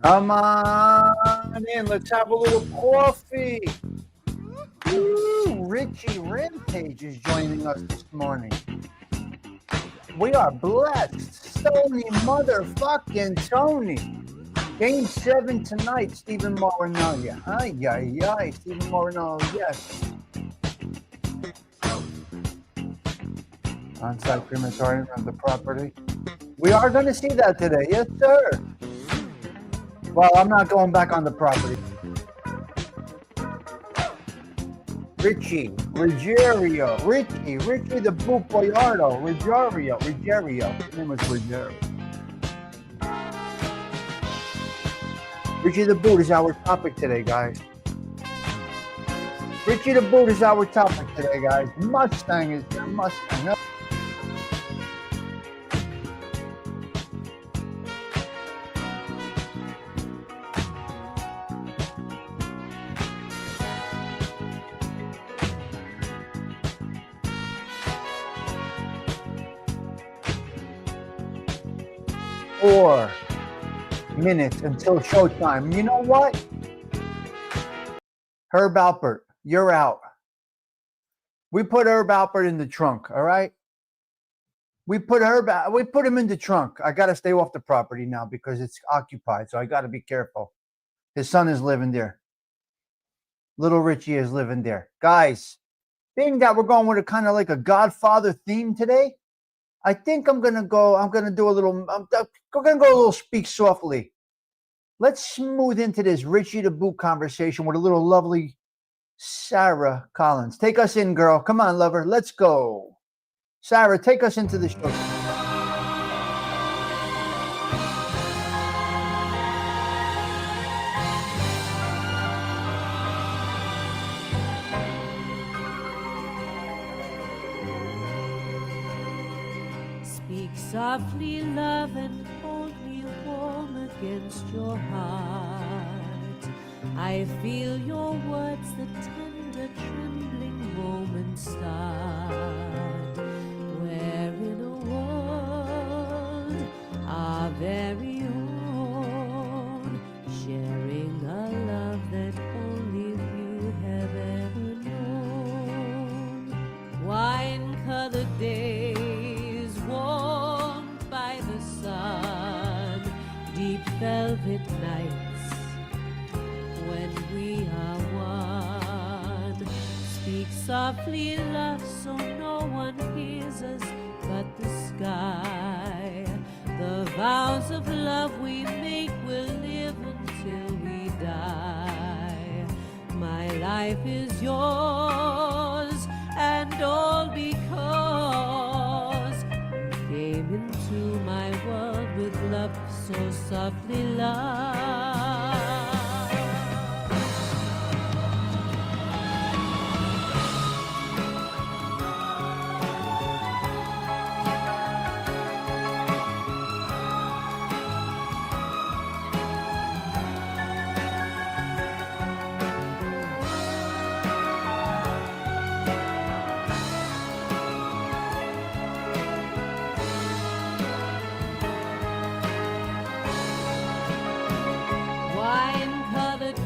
Come on in. Let's have a little coffee. Ooh, Richie Rampage is joining us this morning. We are blessed. Tony motherfucking Tony. Game 7 tonight, Stephen Morinelli. Ay, Stephen Morinelli, yes. On-site crematorium of the property. We are going to see that today. Yes, sir. Well, I'm not going back on the property. Richie, Ruggiero, Richie the Boiardo, Ruggiero. His name was Ruggiero. Richie the Boot is our topic today, guys. Richie the Boot is our topic today, guys. Mustang is here. Mustang. Four minutes until showtime. You know what? Herb Alpert, you're out. We put Herb Alpert in the trunk, all right? We put him in the trunk. I got to stay off the property now because it's occupied, so I got to be careful. His son is living there. Little Richie is living there. Guys, being that we're going with a kind of like a Godfather theme today, I think I'm going to go a little speak softly. Let's smooth into this Richie the Boot conversation with a little lovely Sarah Collins. Take us in, girl. Come on, lover. Let's go. Sarah, take us into the show. Speak softly, love, and hold me warm against your heart. I feel your words, the tender, trembling moments start. We're in a world, our very own, sharing a love that only you have ever known. Wine-colored days warmed by the sun, deep velvet nights when we are one. Speak softly, love, so no one hears us but the sky. The vows of love we make will live until we die. My life is yours, and all because you came into my world with love so softly, love.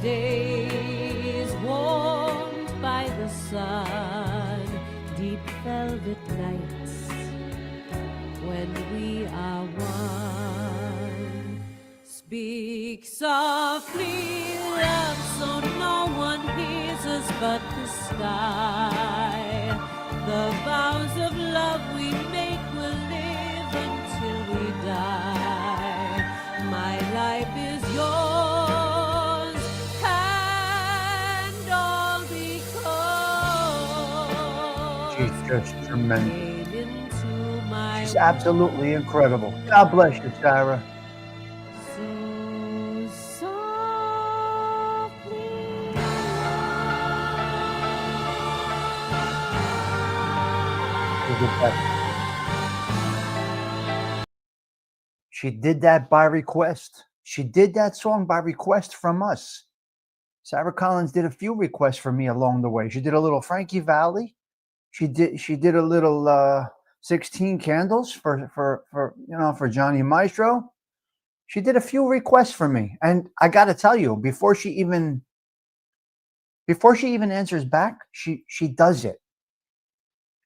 Days warmed by the sun, deep velvet nights when we are one. Speak softly, love, so no one hears us but the sky. The vows of love we make will live until we die. My life is yours. She's just tremendous. She's absolutely incredible. God bless you, Sarah. So softly. She did that by request. She did that song by request from us. Sarah Collins did a few requests for me along the way. She did a little Frankie Valli. She did a little 16 Candles for Johnny Maestro. She did a few requests for me, and I got to tell you, before she even answers back, she does it.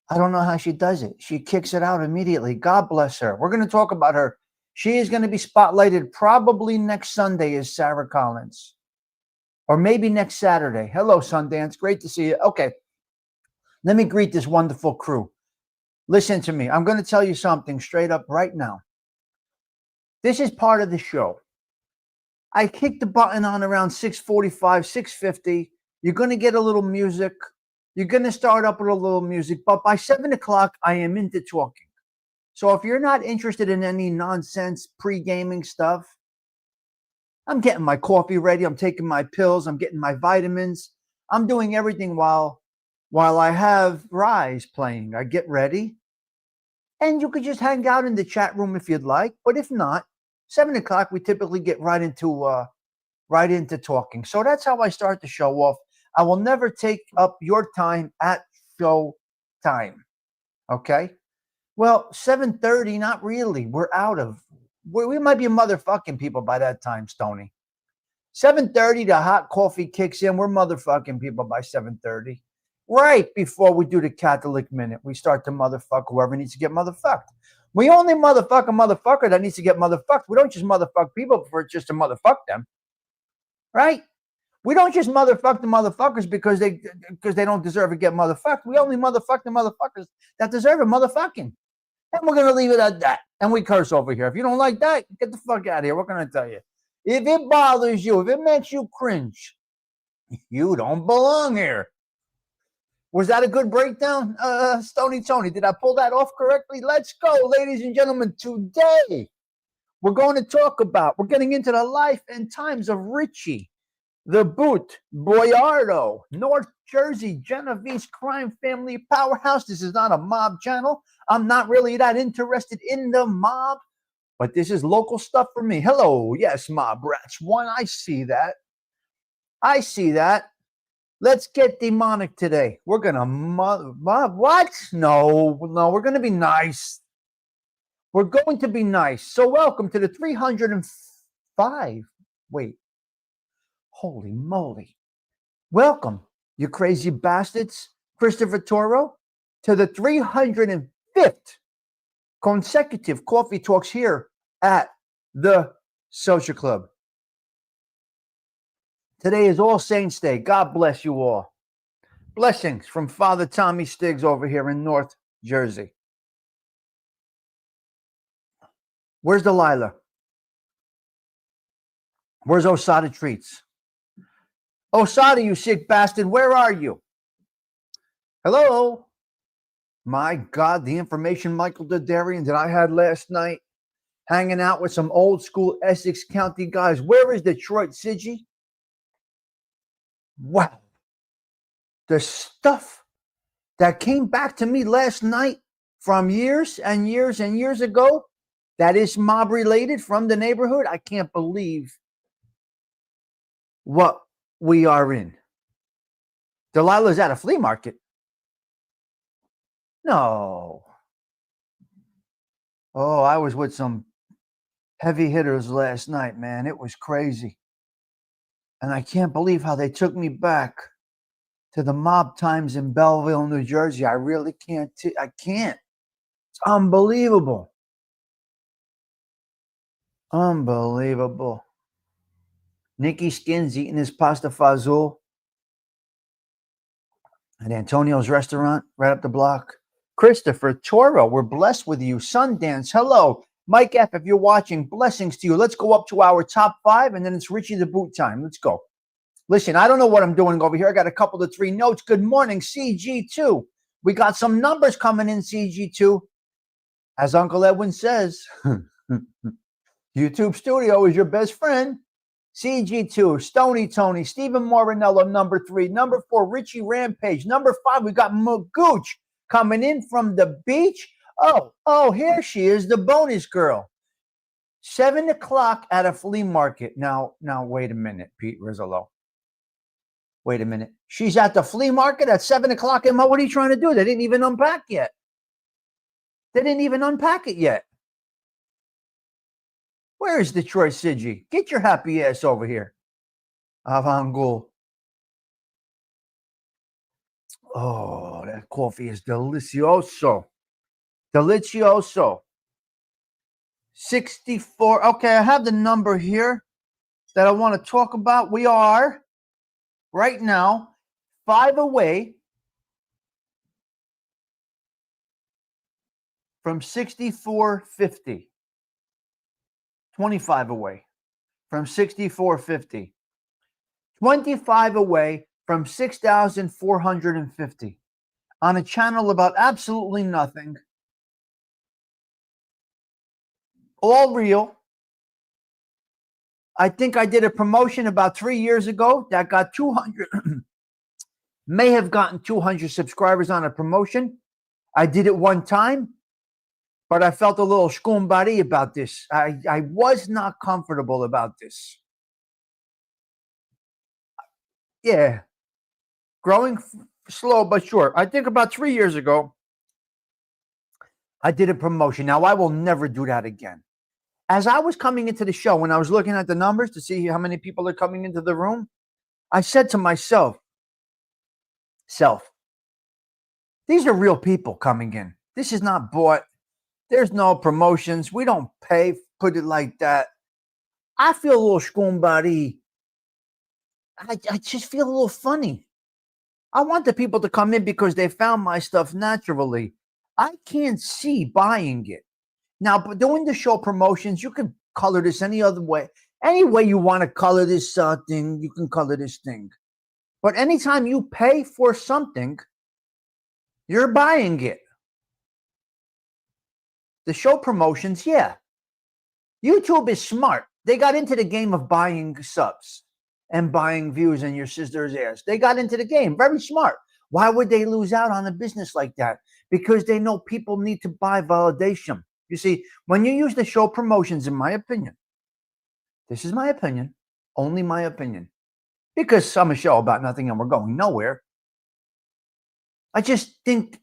I don't know how she does it. She kicks it out immediately. God bless her. We're going to talk about her. She is going to be spotlighted probably next Sunday as Sarah Collins, or maybe next Saturday. Hello, Sundance. Great to see you. Okay, let me greet this wonderful crew. Listen to me. I'm going to tell you something straight up right now. This is part of the show. I kicked the button on around 6:45, 6:50. You're going to get a little music. You're going to start up with a little music. But by 7 o'clock, I am into talking. So if you're not interested in any nonsense pre-gaming stuff, I'm getting my coffee ready. I'm taking my pills. I'm getting my vitamins. I'm doing everything while I have Rise playing. I get ready. And you could just hang out in the chat room if you'd like. But if not, 7 o'clock, we typically get right into talking. So that's how I start the show off. I will never take up your time at show time. Okay? Well, 7:30, not really. We might be motherfucking people by that time, Stoney. 7:30, the hot coffee kicks in. We're motherfucking people by 7:30. Right before we do the Catholic Minute, we start to motherfuck whoever needs to get motherfucked. We only motherfuck a motherfucker that needs to get motherfucked. We don't just motherfuck people for just to motherfuck them. Right? We don't just motherfuck the motherfuckers because they don't deserve to get motherfucked. We only motherfuck the motherfuckers that deserve it motherfucking. And we're going to leave it at that. And we curse over here. If you don't like that, get the fuck out of here. What can I tell you? If it bothers you, if it makes you cringe, you don't belong here. Was that a good breakdown, Stony Tony? Did I pull that off correctly? Let's go, ladies and gentlemen. Today, we're getting into the life and times of Richie, the Boot, Boiardo, North Jersey, Genovese crime family powerhouse. This is not a mob channel. I'm not really that interested in the mob, but this is local stuff for me. Hello, yes, mob rats. One, I see that. Let's get demonic today. We're going to mob. What? No, we're going to be nice. We're going to be nice. So welcome to the 305. Wait. Holy moly. Welcome, you crazy bastards, Christopher Toro, to the 305th consecutive coffee talks here at the Social Club. Today is All Saints Day. God bless you all. Blessings from Father Tommy Stigs over here in North Jersey. Where's Delilah? Where's Osada Treats? Osada, you sick bastard, where are you? Hello? My God, the information Michael Dodarian that I had last night, hanging out with some old school Essex County guys. Where is Detroit Siggy? Wow. The stuff that came back to me last night from years and years and years ago that is mob related from the neighborhood, I can't believe what we are in. Delilah's at a flea market. No. Oh, I was with some heavy hitters last night, man. It was crazy. And I can't believe how they took me back to the mob times in Belleville, New Jersey. I really can't. I can't. It's unbelievable. Unbelievable. Nicky Skins eating his pasta fazool at Antonio's restaurant right up the block. Christopher Toro, we're blessed with you. Sundance, hello. Mike F., if you're watching, blessings to you. Let's go up to our top 5, and then it's Richie the Boot time. Let's go. Listen, I don't know what I'm doing over here. I got a couple of 3 notes. Good morning, CG2. We got some numbers coming in, CG2. As Uncle Edwin says, YouTube Studio is your best friend. CG2, Stony Tony, Stephen Morinello, number 3. Number 4, Richie Rampage. Number 5, we got Magooch coming in from the beach. Oh, here she is, the bonus girl. 7 o'clock at a flea market. Now, wait a minute, Pete Rizzolo. Wait a minute. She's at the flea market at 7 o'clock. And what are you trying to do? They didn't even unpack yet. They didn't even unpack it yet. Where is Detroit Siggy? Get your happy ass over here. Avangul. Oh, that coffee is delicioso. Delicioso. 64. Okay, I have the number here that I want to talk about. We are right now 5 away from 6450. 25 away from 6450. 25 away from 6,450 on a channel about absolutely nothing. All real. I think I did a promotion about 3 years ago that got 200, may have gotten 200 subscribers on a promotion. I did it one time, but I felt a little skumbari about this. I was not comfortable about this. Yeah. Growing slow but sure. I think about 3 years ago, I did a promotion. Now, I will never do that again. As I was coming into the show, when I was looking at the numbers to see how many people are coming into the room, I said to myself, these are real people coming in. This is not bought. There's no promotions. We don't pay, put it like that. I feel a little skumbari. I just feel a little funny. I want the people to come in because they found my stuff naturally. I can't see buying it. Now, but doing the show promotions, you can color this any other way. Any way you want to color this thing, you can color this thing. But anytime you pay for something, you're buying it. The show promotions, yeah. YouTube is smart. They got into the game of buying subs and buying views in your sister's ass. They got into the game. Very smart. Why would they lose out on a business like that? Because they know people need to buy validation. You see, when you use the show promotions, in my opinion, this is my opinion, only my opinion, because I'm a show about nothing and we're going nowhere. I just think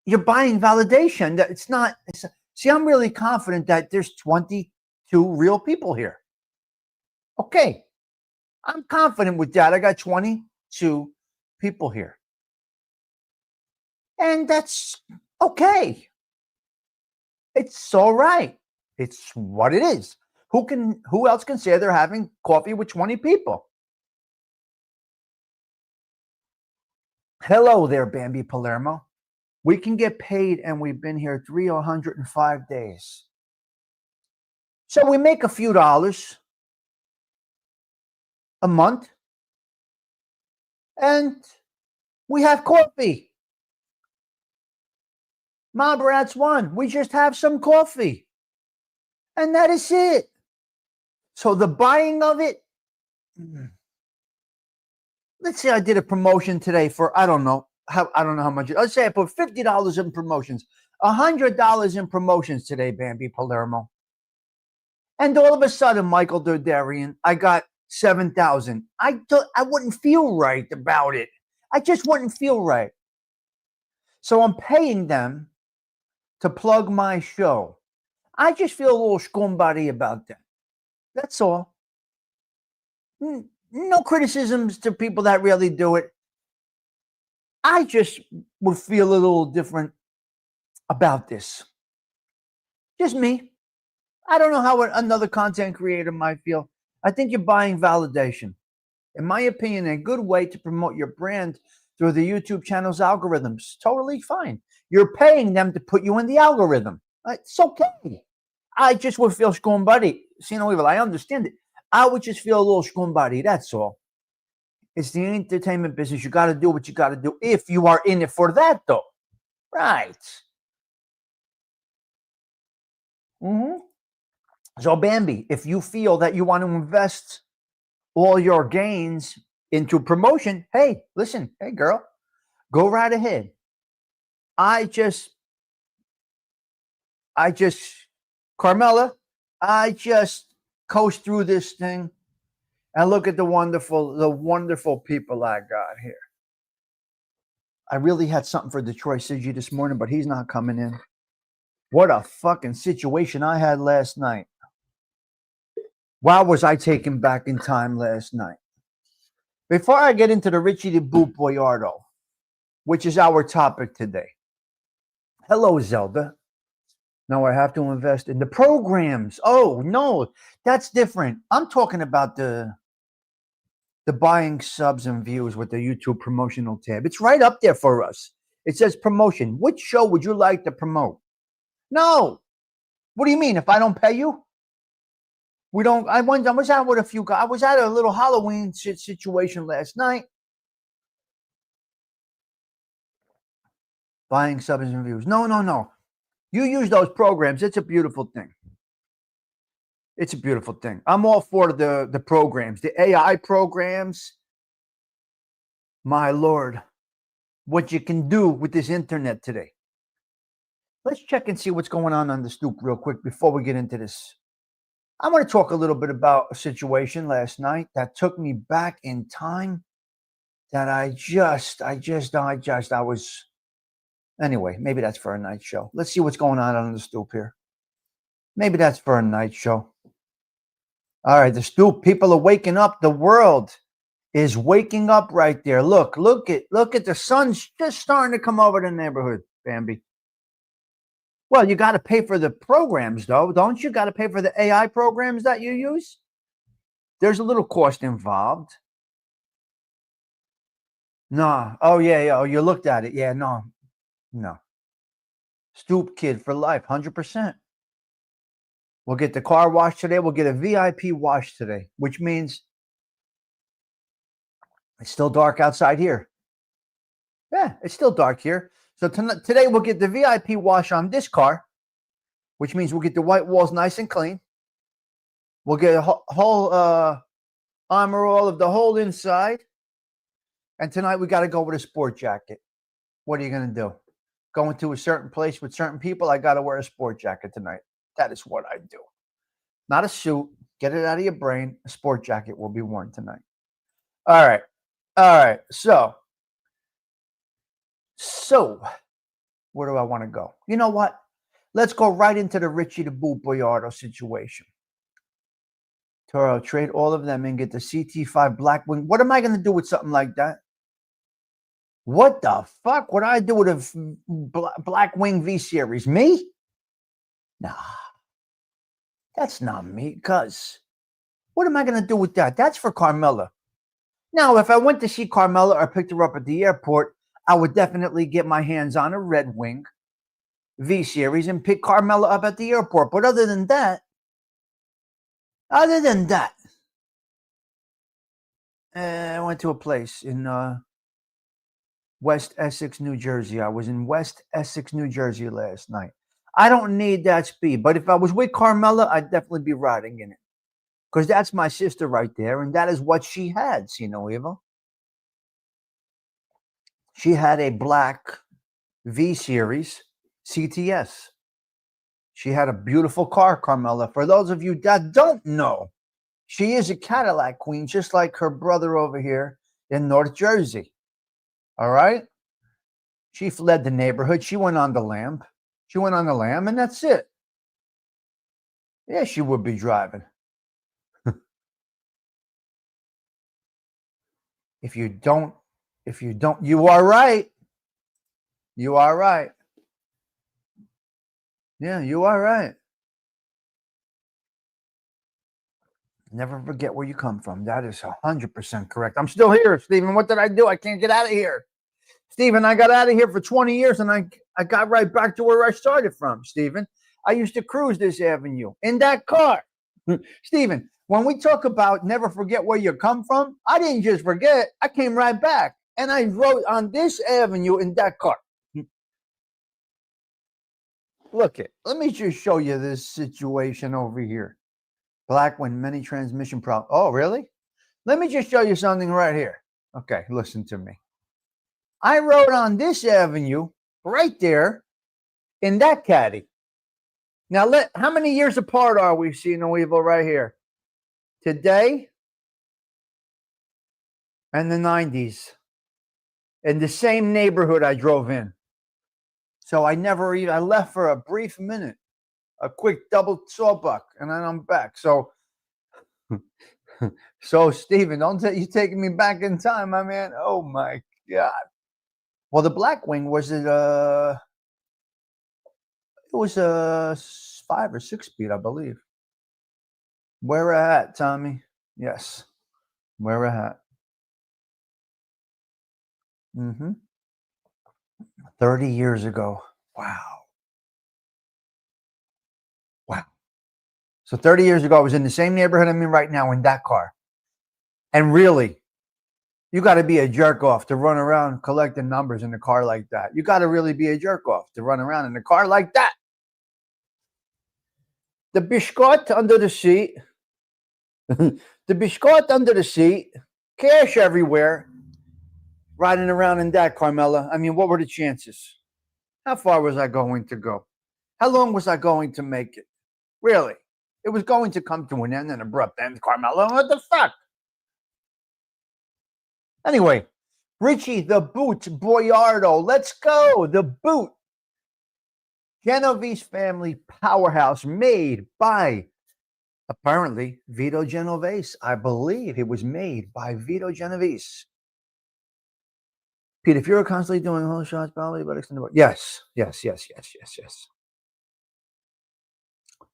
you're buying validation. That it's not. See, I'm really confident that there's 22 real people here. Okay. I'm confident with that. I got 22 people here. And that's okay. It's all right. It's what it is. Who else can say they're having coffee with 20 people? Hello there, Bambi Palermo. We can get paid, and we've been here 305 days. So we make a few dollars a month, and we have coffee. Mob Rats 1, we just have some coffee. And that is it. So the buying of it, let's say I did a promotion today for, I don't know how much. Let's say I put $50 in promotions, $100 in promotions today, Bambi Palermo. And all of a sudden, Michael Derdarian, I got 7,000. I wouldn't feel right about it. I just wouldn't feel right. So I'm paying them to plug my show. I just feel a little skumbari about that. That's all. No criticisms to people that really do it. I just would feel a little different about this. Just me. I don't know how another content creator might feel. I think you're buying validation. In my opinion, a good way to promote your brand through the YouTube channel's algorithms. Totally fine. You're paying them to put you in the algorithm. It's okay. I just would feel skumbari. See no evil. I understand it. I would just feel a little skumbari. That's all. It's the entertainment business. You got to do what you got to do if you are in it for that, though. Right. So, Bambi, if you feel that you want to invest all your gains into promotion, hey, listen, hey, girl, go right ahead. Carmela, I just coast through this thing and look at the wonderful people I got here. I really had something for Detroit Siggy this morning, but he's not coming in. What a fucking situation I had last night. Why was I taken back in time last night? Before I get into the Richie the Boot Boiardo, which is our topic today. Hello, Zelda. No, I have to invest in the programs. Oh, no, that's different. I'm talking about the buying subs and views with the YouTube promotional tab. It's right up there for us. It says promotion. Which show would you like to promote? No. What do you mean? If I don't pay you? We don't. I was out with a few guys. I was at a little Halloween situation last night. Buying subs and views. No. You use those programs. It's a beautiful thing. It's a beautiful thing. I'm all for the programs, the AI programs. My Lord, what you can do with this internet today. Let's check and see what's going on the stoop real quick before we get into this. I want to talk a little bit about a situation last night that took me back in time that I was, anyway, maybe that's for a night show. Let's see what's going on the stoop here. Maybe that's for a night show. All right, the stoop, people are waking up. The world is waking up right there. Look at the sun's just starting to come over the neighborhood, Bambi. Well, you got to pay for the programs, though, don't you? Got to pay for the AI programs that you use. There's a little cost involved. No. Oh, yeah. Oh, you looked at it. Yeah, no. Stoop kid for life, 100%. We'll get the car washed today. We'll get a VIP wash today, which means it's still dark outside here. Yeah, it's still dark here. So today we'll get the VIP wash on this car, which means we'll get the white walls nice and clean. We'll get a whole armor all of the whole inside. And tonight we got to go with a sport jacket. What are you going to do? Going to a certain place with certain people, I got to wear a sport jacket tonight. That is what I do. Not a suit. Get it out of your brain. A sport jacket will be worn tonight. All right. So, where do I want to go? You know what? Let's go right into the Richie the Boot Boiardo situation. Toro, trade all of them and get the CT5 Blackwing. What am I going to do with something like that? What the fuck would I do with a Blackwing V Series? Me? Nah. That's not me, cuz. What am I going to do with that? That's for Carmela. Now, if I went to see Carmela or picked her up at the airport, I would definitely get my hands on a Red Wing V Series and pick Carmela up at the airport. But other than that, I went to a place in West Essex, New Jersey. I was in West Essex, New Jersey last night. I don't need that speed, but if I was with Carmela, I'd definitely be riding in it. Because that's my sister right there, and that is what she had, see no evil. She had a black V Series CTS. She had a beautiful car, Carmela. For those of you that don't know, she is a Cadillac queen, just like her brother over here in North Jersey. All right? She fled the neighborhood. She went on the lamb. And that's it. Yeah, she would be driving. If you don't, you are right. You are right. Yeah, you are right. Never forget where you come from. That is 100% correct. I'm still here, Stephen. What did I do? I can't get out of here. Stephen, I got out of here for 20 years, and I got right back to where I started from, Stephen. I used to cruise this avenue in that car. Stephen, when we talk about never forget where you come from, I didn't just forget. I came right back, and I rode on this avenue in that car. Look it. Let me just show you this situation over here. Black when many transmission problems. Oh, really? Let me just show you something right here. Okay, listen to me. I rode on this avenue right there in that caddy. Now, how many years apart are we, see no evil, right here? Today and the 90s. In the same neighborhood I drove in. So I left for a brief minute. A quick double sawbuck, and then I'm back. So So, Steven, you taking me back in time, my man. Oh my God. Well, the Blackwing was it was a 5 or 6 speed, I believe. Wear a hat, Tommy. Yes. Wear a hat. 30 years ago. Wow. Wow. So 30 years ago, I was in the same neighborhood I'm in right now in that car. And really, you got to be a jerk off to run around collecting numbers in a car like that. You got to really be a jerk off to run around in a car like that. The biscuit under the seat. The biscuit under the seat. Cash everywhere. Riding around in that, Carmela. I mean, what were the chances? How far was I going to go? How long was I going to make it? Really? It was going to come to an end, an abrupt end, Carmela. What the fuck? Anyway, Richie the Boot Boiardo. Let's go. The Boot. Genovese family powerhouse made by, apparently, Vito Genovese. I believe it was made by Vito Genovese. Pete, if you're constantly doing whole shots, probably about extended. Yes.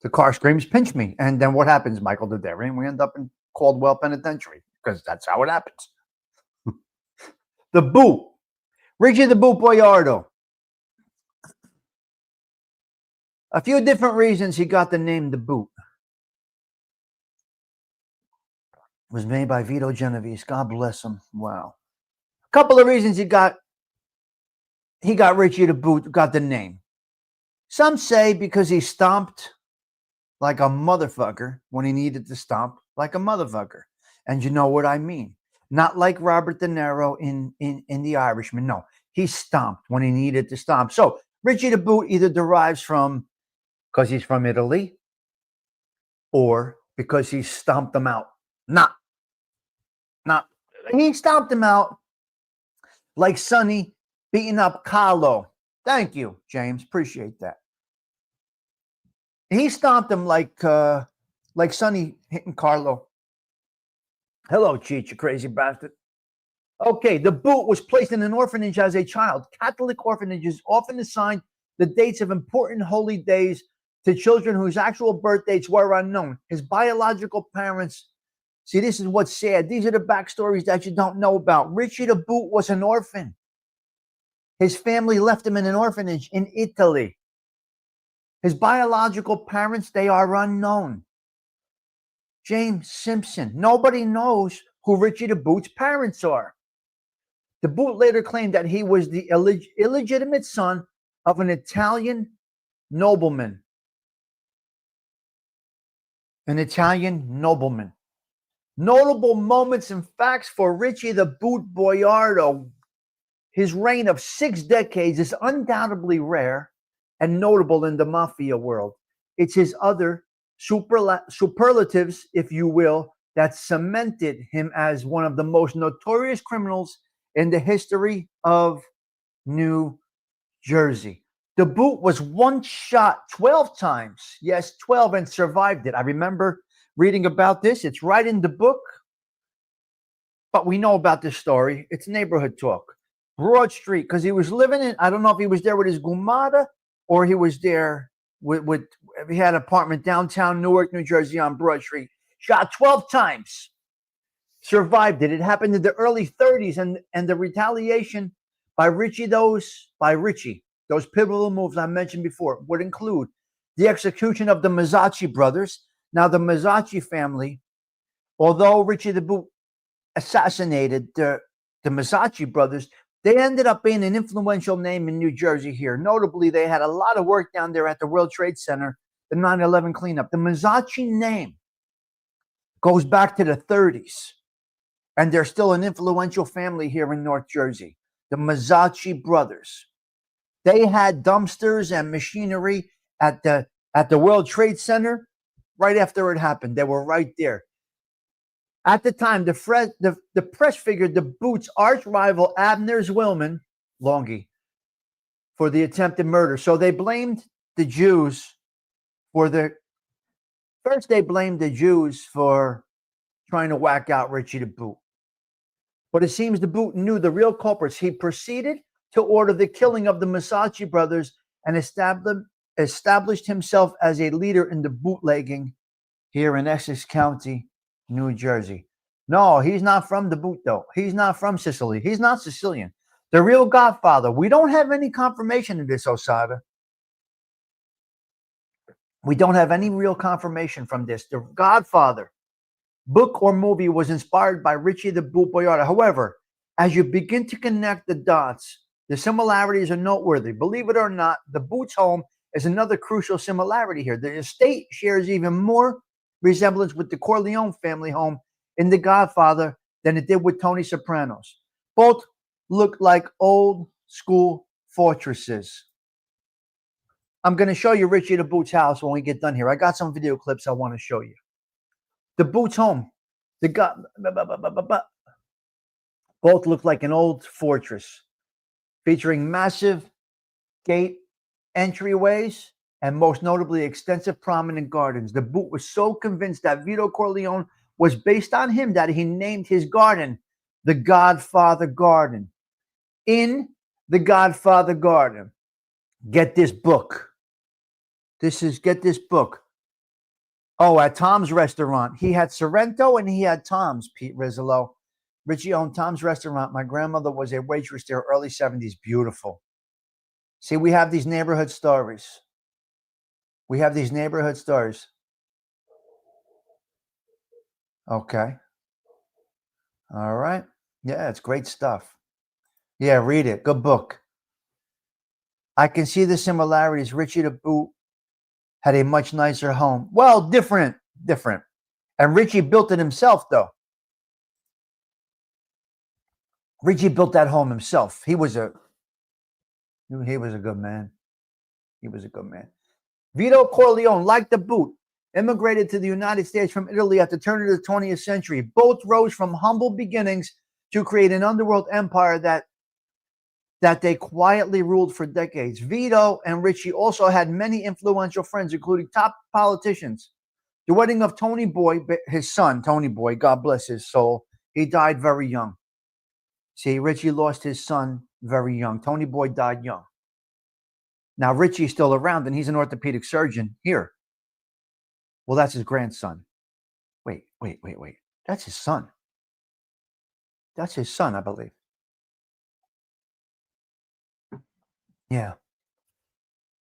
The car screams, pinch me. And then what happens, Michael the Daring? We end up in Caldwell Penitentiary because that's how it happens. The Boot. Richie the Boot Boiardo. A few different reasons he got the name The Boot. It was made by Vito Genovese. God bless him. Wow. A couple of reasons he got Richie the Boot, got the name. Some say because he stomped like a motherfucker when he needed to stomp like a motherfucker. And you know what I mean. Not like Robert De Niro in The Irishman. No, he stomped when he needed to stomp. So Richie the Boot either derives from because he's from Italy or because he stomped them out. Not. He stomped them out like Sonny beating up Carlo. Thank you, James. Appreciate that. He stomped him like Sonny hitting Carlo. Hello, Cheech, you crazy bastard. Okay, the Boot was placed in an orphanage as a child. Catholic orphanages often assigned the dates of important holy days to children whose actual birth dates were unknown. His biological parents, see, this is what's sad. These are the backstories that you don't know about. Richie the Boot was an orphan. His family left him in an orphanage in Italy. His biological parents, they are unknown. James Simpson. Nobody knows who Richie the Boot's parents are. The Boot later claimed that he was the illegitimate son of an Italian nobleman. An Italian nobleman. Notable moments and facts for Richie the Boot Boiardo. His reign of 6 decades is undoubtedly rare and notable in the mafia world. It's his other superlatives, if you will, that cemented him as one of the most notorious criminals in the history of New Jersey. The Boot was once shot 12 times. Yes, 12, and survived it. I remember reading about this. It's right in the book. But we know about this story. It's neighborhood talk. Broad Street, because he was living in, I don't know if he was there with his gumada or he was there with he had an apartment downtown Newark, New Jersey on Broad Street. Shot 12 times. Survived it. It happened in the early 30s, and the retaliation by Richie, those pivotal moves I mentioned before would include the execution of the Mazzocchi brothers. Now, the Mazzocchi family, although Richie the Boot assassinated the Mazzocchi brothers, they ended up being an influential name in New Jersey here. Notably, they had a lot of work down there at the World Trade Center, the 9/11 cleanup. The Mazzocchi name goes back to the 30s, and they're still an influential family here in North Jersey. The Mazzocchi brothers. They had dumpsters and machinery at the World Trade Center right after it happened. They were right there. At the time, the press figured the Boot's arch rival Abner Zwillman, Longy, for the attempted murder. So they blamed the Jews for they blamed the Jews for trying to whack out Richie the Boot. But it seems the Boot knew the real culprits. He proceeded to order the killing of the Massachi brothers and established himself as a leader in the bootlegging here in Essex County, New Jersey. No, he's not from the Boot, though. He's not from Sicily. He's not Sicilian. The real Godfather. We don't have any confirmation of this, Osada. We don't have any real confirmation from this. The Godfather, book or movie, was inspired by Richie the Boot Boiardo. However, as you begin to connect the dots, the similarities are noteworthy. Believe it or not, the Boot's home is another crucial similarity here. The estate shares even more resemblance with the Corleone family home in The Godfather than it did with Tony Soprano's. Both look like old school fortresses. I'm going to show you Richie the Boot's house when we get done here. I got some video clips I want to show you. The Boot's home. Both look like an old fortress, featuring massive gate entryways and most notably extensive prominent gardens. The Boot was so convinced that Vito Corleone was based on him that he named his garden the Godfather Garden. In the Godfather Garden, get this book. Get this book. Oh, at Tom's restaurant. He had Sorrento and he had Tom's, Pete Rizzolo. Richie owned Tom's restaurant. My grandmother was a waitress there, early 70s. Beautiful. See, we have these neighborhood stories. We have these neighborhood stories. Okay. All right. Yeah, it's great stuff. Yeah, read it. Good book. I can see the similarities. Richie the Boot had a much nicer home. Well, different. And Richie built it himself, though. Richie built that home himself. He was a good man. He was a good man. Vito Corleone, like the Boot, immigrated to the United States from Italy at the turn of the 20th century. Both rose from humble beginnings to create an underworld empire that they quietly ruled for decades. Vito and Richie also had many influential friends, including top politicians. The wedding of Tony Boy, his son, Tony Boy, God bless his soul, he died very young. See, Richie lost his son very young. Tony Boy died young. Now, Richie's still around, and he's an orthopedic surgeon here. Well, that's his grandson. Wait. That's his son. That's his son, I believe. Yeah.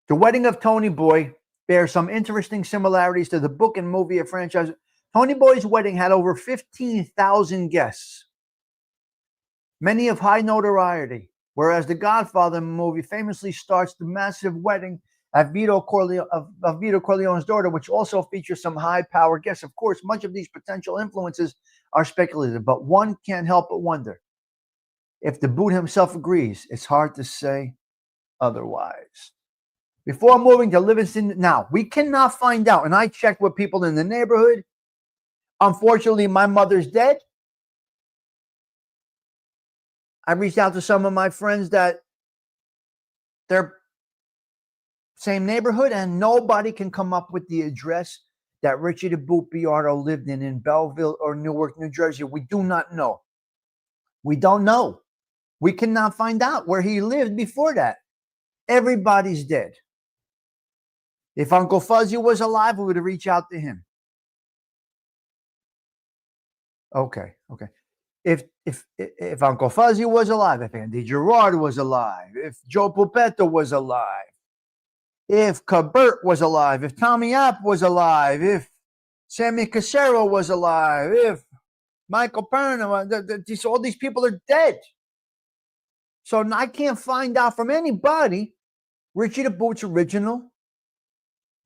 The wedding of Tony Boy bears some interesting similarities to the book and movie franchise. Tony Boy's wedding had over 15,000 guests, many of high notoriety, whereas The Godfather movie famously starts the massive wedding at Vito Corleone's daughter, which also features some high-power guests. Of course, much of these potential influences are speculative, but one can't help but wonder if the Boot himself agrees. It's hard to say otherwise. Before moving to Livingston, now, we cannot find out, and I checked with people in the neighborhood. Unfortunately, my mother's dead. I reached out to some of my friends that they're same neighborhood, and nobody can come up with the address that Richie the Boot Boiardo lived in Belleville or Newark, New Jersey. We do not know. We don't know. We cannot find out where he lived before that. Everybody's dead. If Uncle Fuzzy was alive, we would have reached out to him. Okay. If Uncle Fuzzy was alive, if Andy Gerard was alive, if Joe Pupetto was alive, if Cabert was alive, if Tommy App was alive, if Sammy Casero was alive, if Michael Perna, all these people are dead. So I can't find out from anybody Richie the Boot's original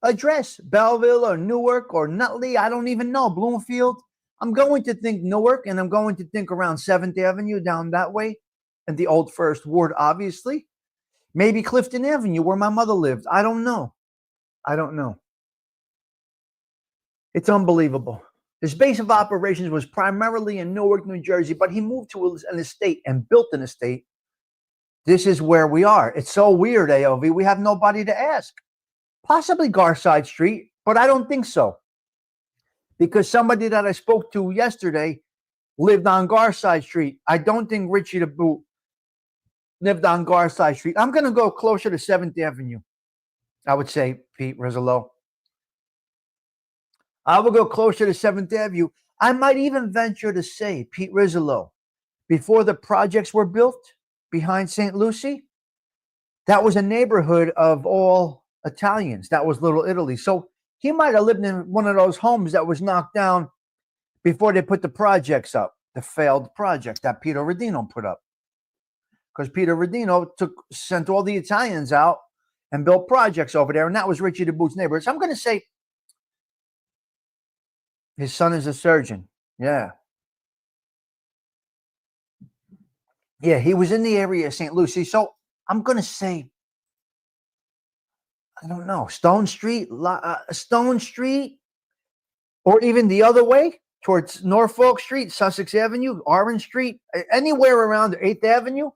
address, Belleville or Newark or Nutley. I don't even know. Bloomfield. I'm going to think Newark, and I'm going to think around 7th Avenue down that way and the old First Ward, obviously. Maybe Clifton Avenue, where my mother lived. I don't know. It's unbelievable. His base of operations was primarily in Newark, New Jersey, but he moved to an estate and built an estate. This is where we are. It's so weird, AOV. We have nobody to ask. Possibly Garside Street, but I don't think so. because somebody that I spoke to yesterday lived on Garside Street. I don't think Richie the Boot lived on Garside Street. I'm going to go closer to 7th Avenue, I would say, Pete Rizzolo. I will go closer to 7th Avenue. I might even venture to say, Pete Rizzolo, before the projects were built behind St. Lucie, that was a neighborhood of all Italians. That was Little Italy. So he might have lived in one of those homes that was knocked down before they put the projects up, the failed projects that Peter Rodino put up. Because Peter Rodino sent all the Italians out and built projects over there, and that was Richie the Boot's neighborhood. So I'm going to say his son is a surgeon. Yeah. Yeah, he was in the area of St. Lucie. So I'm going to say, I don't know, Stone Street, or even the other way towards Norfolk Street, Sussex Avenue, Orange Street, anywhere around 8th Avenue,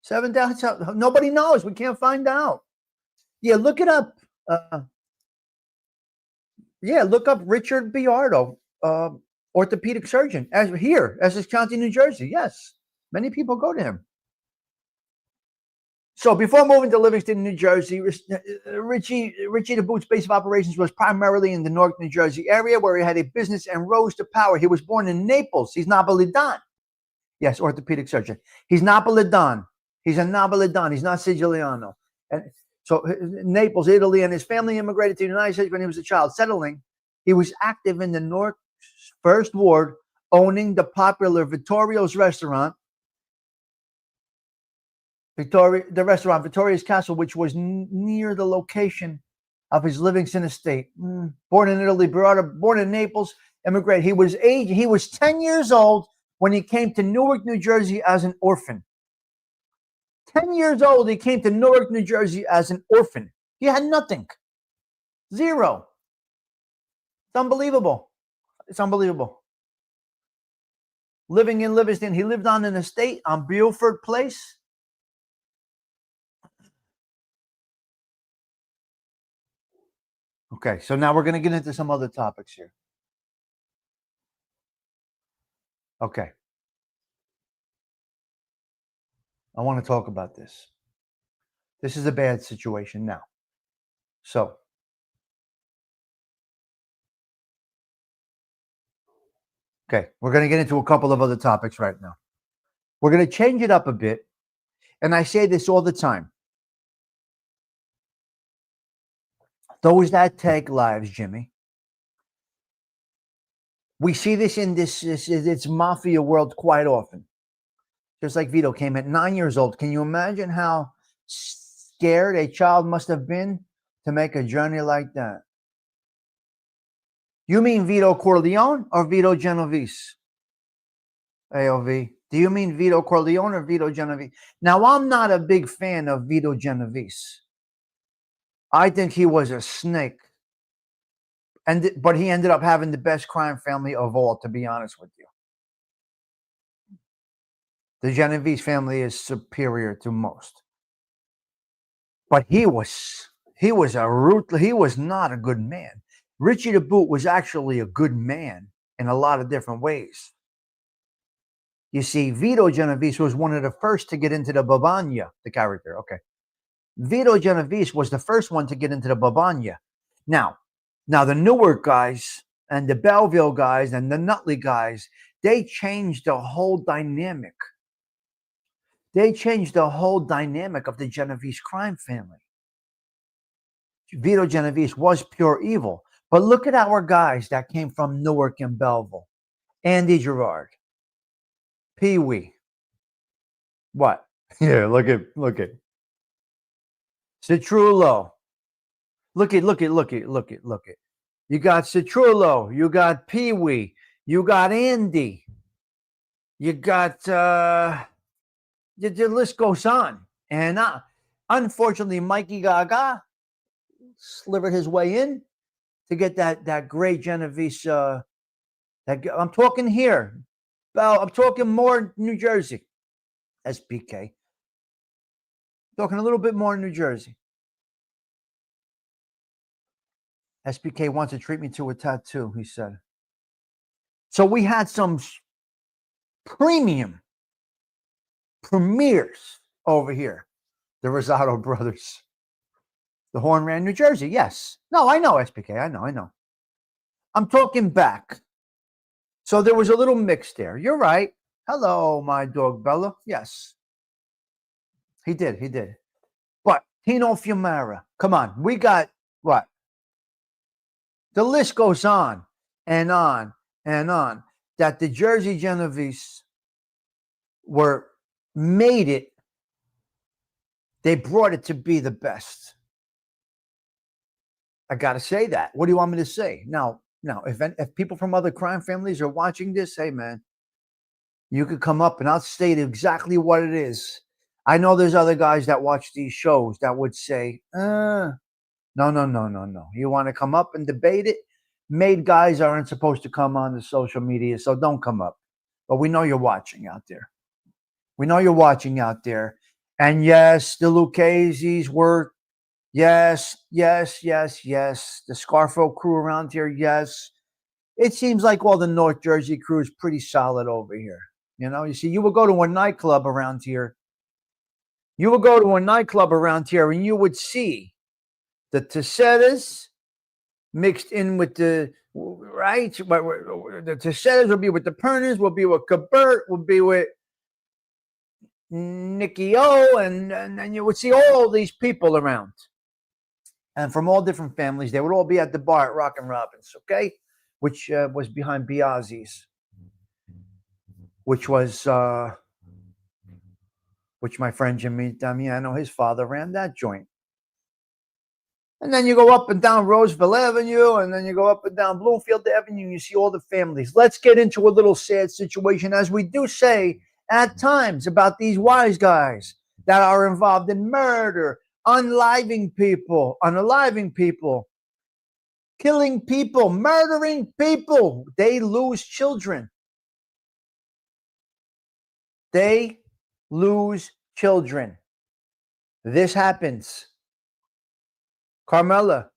7th Avenue. Nobody knows. We can't find out. Yeah, look it up. Look up Richard Boiardo, orthopedic surgeon, as Essex County, New Jersey. Yes, many people go to him. So before moving to Livingston, New Jersey, Richie the Boot's base of operations was primarily in the Newark, New Jersey area, where he had a business and rose to power. He was born in Naples. He's Napolitan. Yes, orthopedic surgeon. He's Napolitan. He's a Napolitan. He's not Siciliano. And so Naples, Italy, and his family immigrated to the United States when he was a child. Settling, he was active in the Newark First Ward, owning the popular Vittorio's restaurant, Victoria's Castle, which was near the location of his Livingston estate. Born in Italy, born in Naples, immigrated. He was 10 years old when he came to Newark, New Jersey as an orphan. 10 years old, he came to Newark, New Jersey as an orphan. He had nothing. Zero. It's unbelievable. It's unbelievable. Living in Livingston, he lived on an estate on Beaufort Place. Okay, so now we're going to get into some other topics here. Okay. I want to talk about this. This is a bad situation now. So, okay, we're going to get into a couple of other topics right now. We're going to change it up a bit. And I say this all the time. Those that take lives, Jimmy. We see this in this mafia world quite often. Just like Vito came at 9 years old. Can you imagine how scared a child must have been to make a journey like that? You mean Vito Corleone or Vito Genovese? AOV. Do you mean Vito Corleone or Vito Genovese? Now, I'm not a big fan of Vito Genovese. I think he was a snake. But he ended up having the best crime family of all, to be honest with you. The Genovese family is superior to most. But he was not a good man. Richie the Boot was actually a good man in a lot of different ways. You see, Vito Genovese was one of the first to get into the Babagna, the character. Okay. Vito Genovese was the first one to get into the Babagna. Now the Newark guys and the Belleville guys and the Nutley guys, they changed the whole dynamic. They changed the whole dynamic of the Genovese crime family. Vito Genovese was pure evil. But look at our guys that came from Newark and Belleville. Andy Gerard. Pee Wee. What? Yeah, look at. Citrullo. Look at. You got Citrullo. You got Pee Wee. You got Andy. You got, the list goes on. And unfortunately, Mikey Gaga slivered his way in to get that great Genovese. I'm talking here. I'm talking more New Jersey. SPK. Talking a little bit more New Jersey. SBK wants to treat me to a tattoo, he said. So we had some premium premieres over here. The Rosado brothers. The Horn Ran, New Jersey. Yes. No, I know, SBK. I know. I'm talking back. So there was a little mix there. You're right. Hello, my dog Bella. Yes. He did. But Tino Fiumara, come on. We got what? The list goes on and on and on. That the Jersey Genovese made it. They brought it to be the best. I got to say that. What do you want me to say? Now, if people from other crime families are watching this, hey, man, you could come up and I'll state exactly what it is. I know there's other guys that watch these shows that would say, no. You want to come up and debate it? Made guys aren't supposed to come on the social media, so don't come up. But we know you're watching out there. And yes, the Lucchese's were, yes. The Scarfo crew around here, yes. It seems like all the North Jersey crew is pretty solid over here. You see, you would go to a nightclub around here. And you would see the Tessetas mixed in with the, right? The Tessetas will be with the Perners, will be with Cabert, will be with Nicky O, and you would see all these people around. And from all different families, they would all be at the bar at Rockin' Robin's, okay? Which was behind Biazzi's. Which my friend Jimmy Damiano, his father, ran that joint. And then you go up and down Roseville Avenue, and then you go up and down Bloomfield Avenue, and you see all the families. Let's get into a little sad situation, as we do say at times about these wise guys that are involved in murder, unaliving people, killing people, murdering people. They lose children. This happens. Carmela,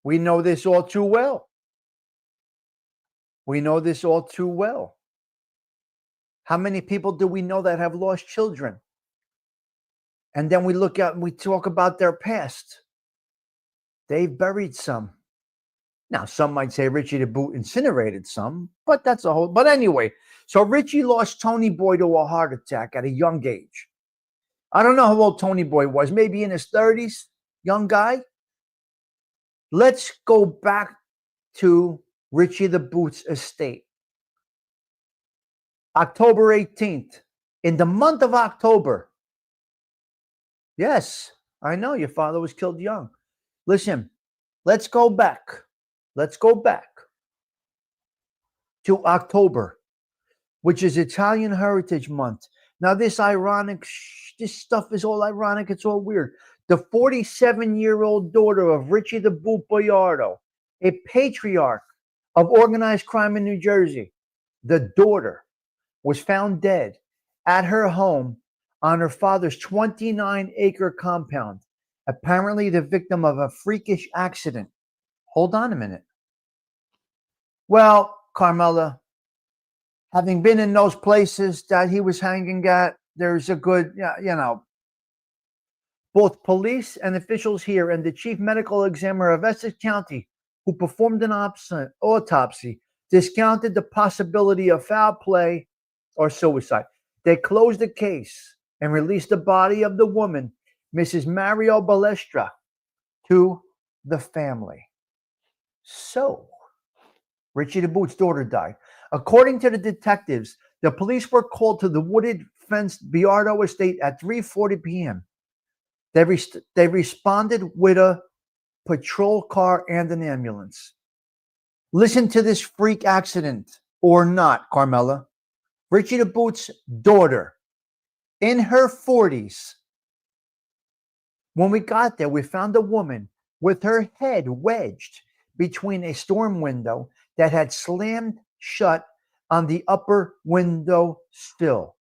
we know this all too well. How many people do we know that have lost children? And then we look at and we talk about their past. They've buried some. Now, some might say Richie the Boot incinerated some, but that's a whole. But anyway, so Richie lost Tony Boy to a heart attack at a young age. I don't know how old Tony Boy was, maybe in his 30s, young guy. Let's go back to Richie the Boot's estate. October 18th, in the month of October. Yes, I know your father was killed young. Listen, let's go back to October, which is Italian Heritage Month. Now, this stuff is all ironic. It's all weird. The 47-year-old daughter of Richie the Boot Boiardo, a patriarch of organized crime in New Jersey, the daughter was found dead at her home on her father's 29-acre compound, apparently the victim of a freakish accident. Hold on a minute. Well, Carmela, having been in those places that he was hanging at, there's a good, both police and officials here and the chief medical examiner of Essex County, who performed an autopsy, discounted the possibility of foul play or suicide. They closed the case and released the body of the woman, Mrs. Mario Balestra, to the family. So, Richie the Boot's daughter died. According to the detectives, the police were called to the wooded fenced Boiardo estate at 3:40 p.m. They responded with a patrol car and an ambulance. Listen to this freak accident, or not, Carmela. Richie the Boot's daughter, in her 40s. When we got there, we found a woman with her head wedged between a storm window that had slammed shut on the upper window sill.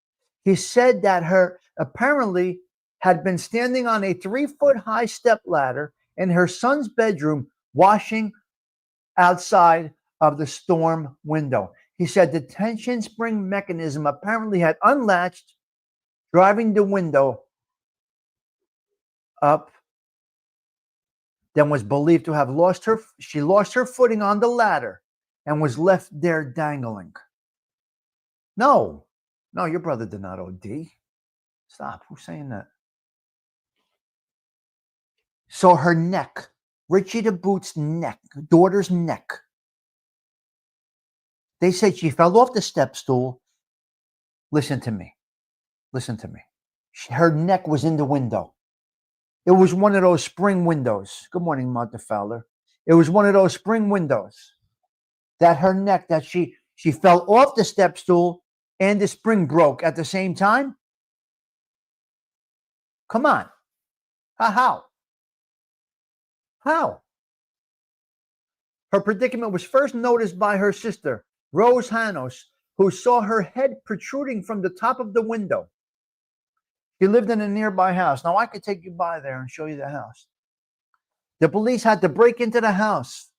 He said that her apparently had been standing on a 3-foot high step ladder in her son's bedroom washing outside of the storm window. He said the tension spring mechanism apparently had unlatched, driving the window up, then was believed to have lost her footing on the ladder and was left there dangling. No, your brother did not OD. Stop. Who's saying that? So her neck, Richie the Boot's neck, daughter's neck. They said she fell off the step stool. Listen to me. Her neck was in the window. It was one of those spring windows. Good morning, Martha Fowler. It was one of those spring windows that her neck, that she fell off the step stool and the spring broke at the same time. Come on. How? Her predicament was first noticed by her sister, Rose Hanos, who saw her head protruding from the top of the window. She lived in a nearby house. Now, I could take you by there and show you the house. The police had to break into the house.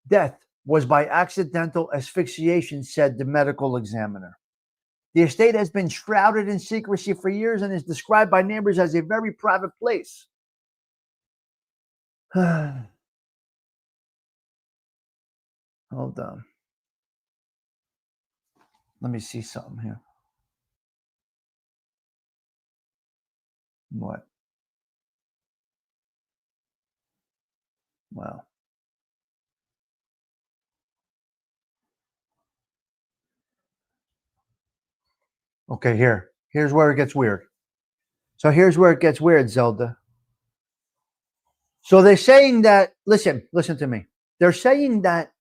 Death was by accidental asphyxiation, said the medical examiner. The estate has been shrouded in secrecy for years and is described by neighbors as a very private place. Hold on. Let me see something here. What? Wow. Okay, here's where it gets weird. So here's where it gets weird, Zelda. So they're saying that, listen to me. They're saying that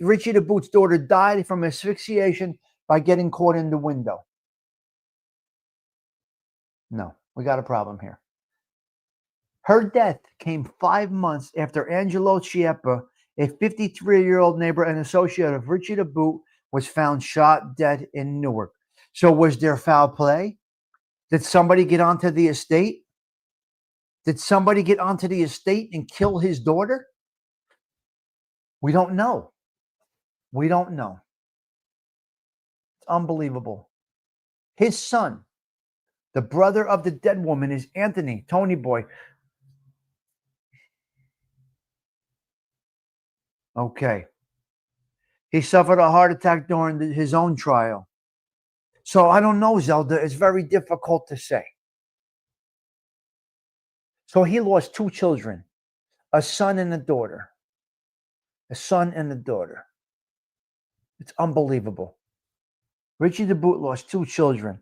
Richie the Boot's daughter died from asphyxiation by getting caught in the window. No, we got a problem here. Her death came 5 months after Angelo Chieppa, a 53-year-old neighbor and associate of Richie the Boot, was found shot dead in Newark. So was there foul play? Did somebody get onto the estate? Did somebody get onto the estate and kill his daughter? We don't know. It's unbelievable. His son, the brother of the dead woman, is Anthony, Tony Boy. Okay. He suffered a heart attack during his own trial. So I don't know, Zelda. It's very difficult to say. So he lost 2 children, a son and a daughter. It's unbelievable. Richie the Boot lost 2 children.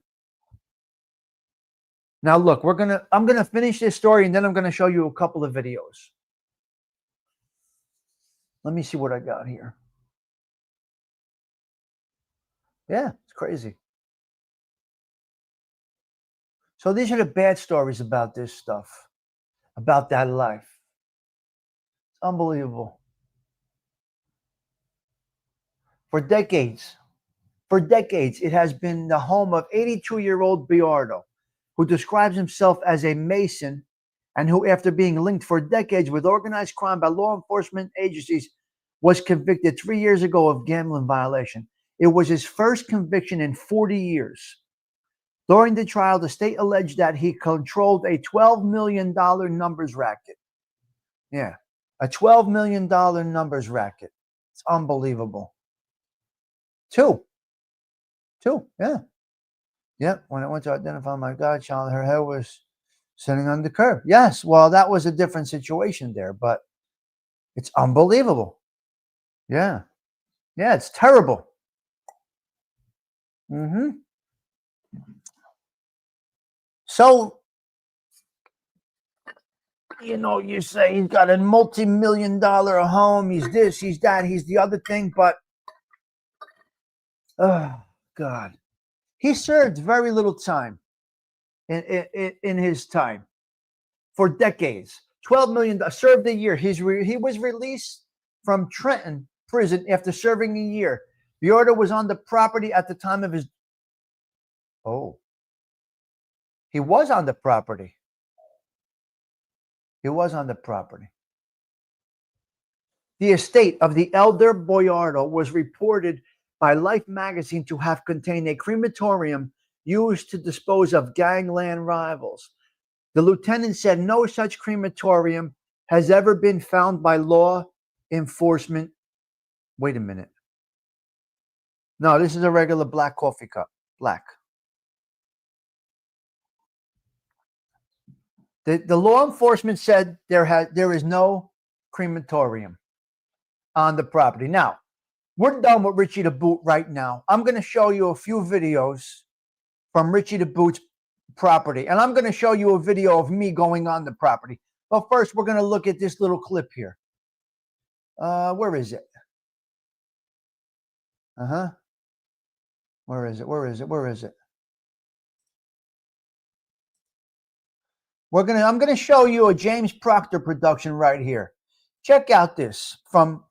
Now look, I'm gonna finish this story and then I'm gonna show you a couple of videos. Let me see what I got here. Yeah, it's crazy. So these are the bad stories about this stuff, about that life. It's unbelievable. For decades, it has been the home of 82-year-old Boiardo, who describes himself as a Mason and who, after being linked for decades with organized crime by law enforcement agencies, was convicted 3 years ago of gambling violation. It was his first conviction in 40 years. During the trial, the state alleged that he controlled a $12 million numbers racket. Yeah, a $12 million numbers racket. It's unbelievable. Two, yeah. When I went to identify my godchild, her hair was sitting on the curb. Yes, well, that was a different situation there, but it's unbelievable. Yeah, it's terrible. So, you say he's got a multi-million-dollar home, he's this, he's that, he's the other thing, but, oh, God. He served very little time in his time for decades. $12 million, served a year. He was released from Trenton prison after serving a year. Boiardo was on the property at the time of his... Oh. He was on the property. The estate of the elder Boiardo was reported by Life magazine to have contained a crematorium used to dispose of gangland rivals. The lieutenant said no such crematorium has ever been found by law enforcement. Wait a minute. No, this is a regular black coffee cup. Black. The law enforcement said there is no crematorium on the property. Now, we're done with Richie the Boot right now. I'm going to show you a few videos from Richie the Boot's property, and I'm going to show you a video of me going on the property. But first, we're going to look at this little clip here. Where is it? Where is it? Where is it? Where is it? I'm going to show you a James Proctor production right here. Check out this from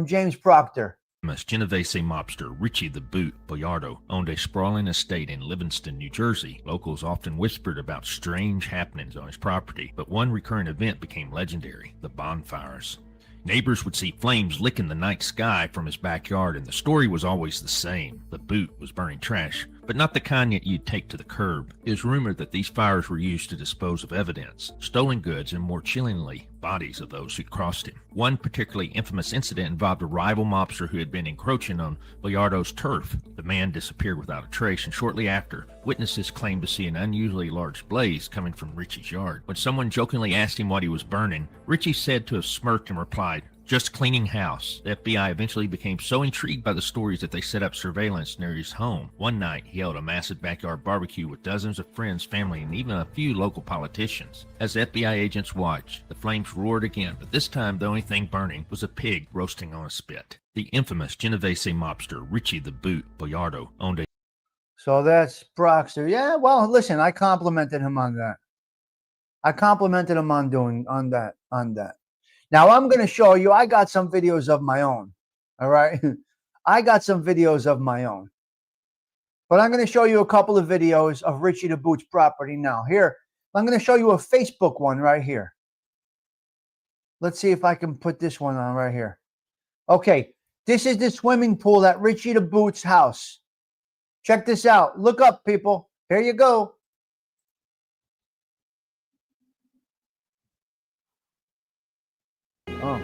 James Proctor. Genovese mobster Richie the Boot Boiardo owned a sprawling estate in Livingston, New Jersey. Locals often whispered about strange happenings on his property, but one recurring event became legendary: the bonfires. Neighbors would see flames licking the night sky from his backyard, and the story was always the same. The Boot was burning trash, but not the kind that you'd take to the curb. It was rumored that these fires were used to dispose of evidence, stolen goods, and more chillingly, bodies of those who'd crossed him. One particularly infamous incident involved a rival mobster who had been encroaching on Boiardo's turf. The man disappeared without a trace, and shortly after, witnesses claimed to see an unusually large blaze coming from Richie's yard. When someone jokingly asked him what he was burning, Richie said to have smirked and replied, "Just cleaning house." The FBI eventually became so intrigued by the stories that they set up surveillance near his home. One night, he held a massive backyard barbecue with dozens of friends, family, and even a few local politicians. As the FBI agents watched, the flames roared again, but this time the only thing burning was a pig roasting on a spit. The infamous Genovese mobster Richie the Boot Boiardo owned a... So that's Proctor. Yeah, well, listen, I complimented him on that. I complimented him on that. Now I'm going to show you, I got some videos of my own. All right. I got some videos of my own. But I'm going to show you a couple of videos of Richie the Boot's property now. Here, I'm going to show you a Facebook one right here. Let's see if I can put this one on right here. Okay. This is the swimming pool at Richie the Boot's house. Check this out. Look up, people. Here you go. Oh.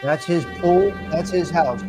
That's his pool. That's his house.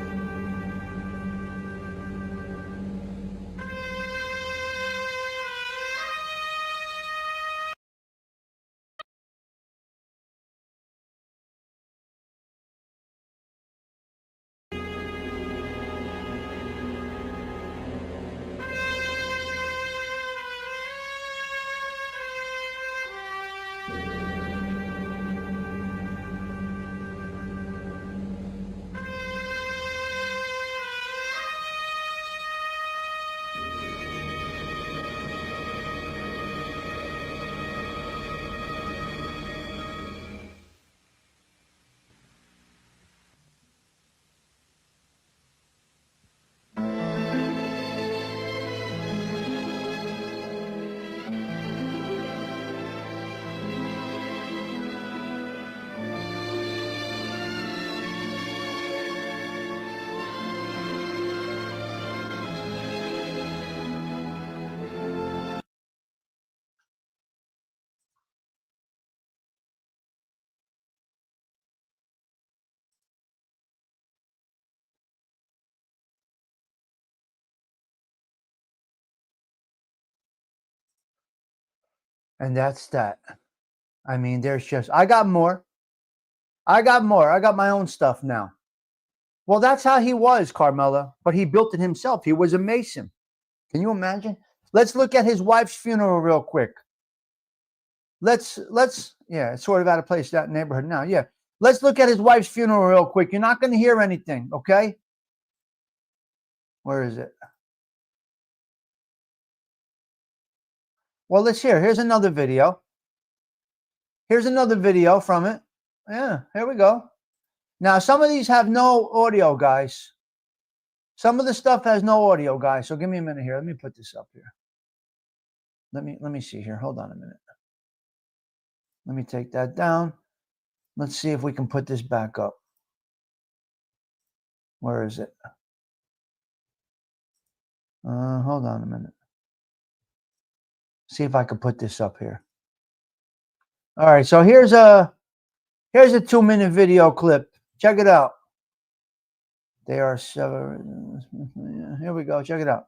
And that's that. I mean, there's just, I got more. I got my own stuff now. Well, that's how he was, Carmela, but he built it himself. He was a mason. Can you imagine? Let's look at his wife's funeral real quick. Let's, yeah, it's sort of out of place, that neighborhood now. Yeah. Let's look at his wife's funeral real quick. You're not going to hear anything, okay? Where is it? Well, let's hear. Here's another video. Here's another video from it. Yeah, here we go. Now, some of these have no audio, guys. Some of the stuff has no audio, guys. So give me a minute here. Let me put this up here. Let me see here. Hold on a minute. Let me take that down. Let's see if we can put this back up. Where is it? Hold on a minute. See if I can put this up here. All right, so here's a 2-minute video clip. Check it out. They are seven. Here we go. Check it out.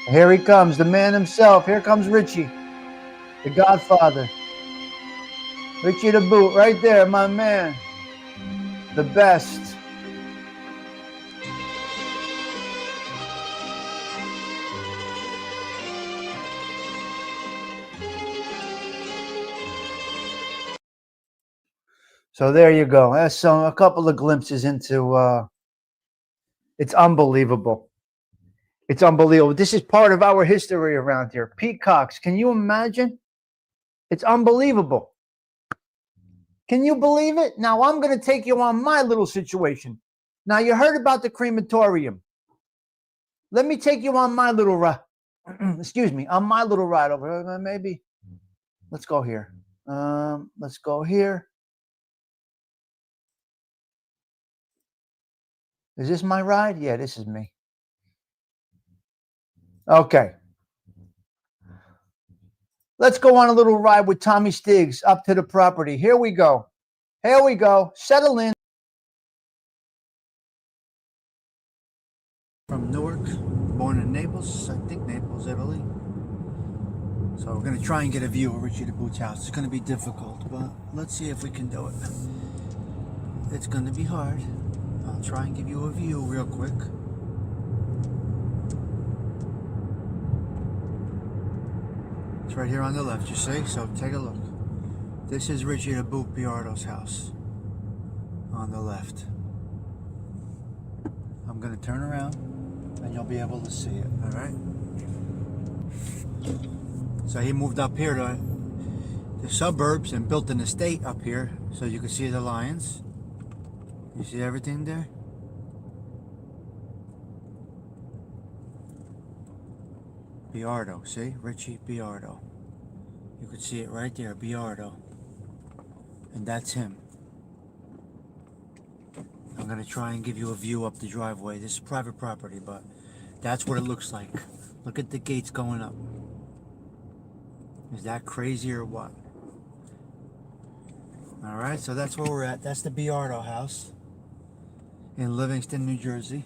Here he comes, the man himself. Here comes Richie, the Godfather. Richie the Boot, right there, my man. The best. So there you go. That's a couple of glimpses into. It's unbelievable. It's unbelievable. This is part of our history around here. Peacocks. Can you imagine? It's unbelievable. Can you believe it? Now I'm going to take you on my little situation. Now you heard about the crematorium. Let me take you on my little ride. Excuse me, on my little ride over here. Maybe. Let's go here. Let's go here. Is this my ride? Yeah, this is me. Okay. Let's go on a little ride with Tommy Stigs up to the property. Here we go. Here we go. Settle in. From Newark, born in Naples, I think Naples, Italy. So we're going to try and get a view of Richie the Boot's house. It's going to be difficult, but let's see if we can do it. It's going to be hard. I'll try and give you a view real quick. It's right here on the left, you see? So take a look. This is Richie the Boot Boiardo's house on the left. I'm going to turn around and you'll be able to see it, all right? So he moved up here to the suburbs and built an estate up here so you can see the lions. You see everything there? Boiardo, see? Richie Boiardo. You could see it right there, Boiardo. And that's him. I'm going to try and give you a view up the driveway. This is private property, but that's what it looks like. Look at the gates going up. Is that crazy or what? All right, so that's where we're at. That's the Boiardo house in Livingston, New Jersey.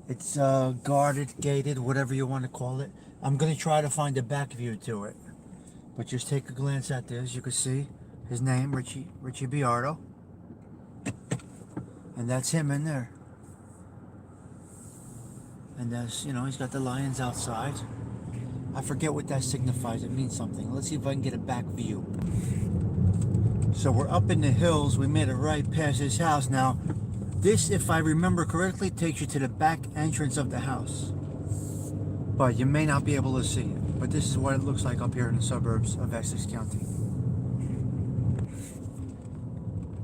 It's guarded, gated, whatever you want to call it. I'm going to try to find a back view to it. But just take a glance at this. You can see his name, Richie Boiardo. And that's him in there. And that's, you know, he's got the lions outside. I forget what that signifies. It means something. Let's see if I can get a back view. So we're up in the hills. We made a right past his house. Now, this, if I remember correctly, takes you to the back entrance of the house. But you may not be able to see it. But this is what it looks like up here in the suburbs of Essex County.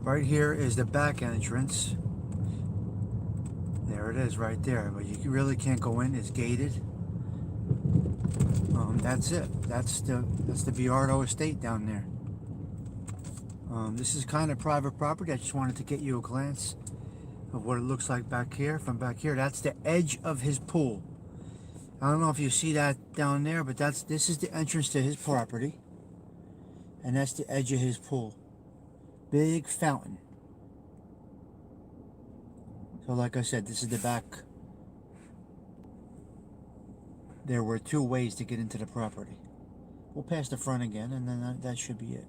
Right here is the back entrance. There it is right there. But you really can't go in. It's gated. That's it. That's the Boiardo estate down there. This is kind of private property. I just wanted to get you a glance of what it looks like back here. From back here, that's the edge of his pool. I don't know if you see that down there, but this is the entrance to his property, and that's the edge of his pool. Big fountain. So like I said, this is the back. There were two ways to get into the property. We'll pass the front again, and then that should be it.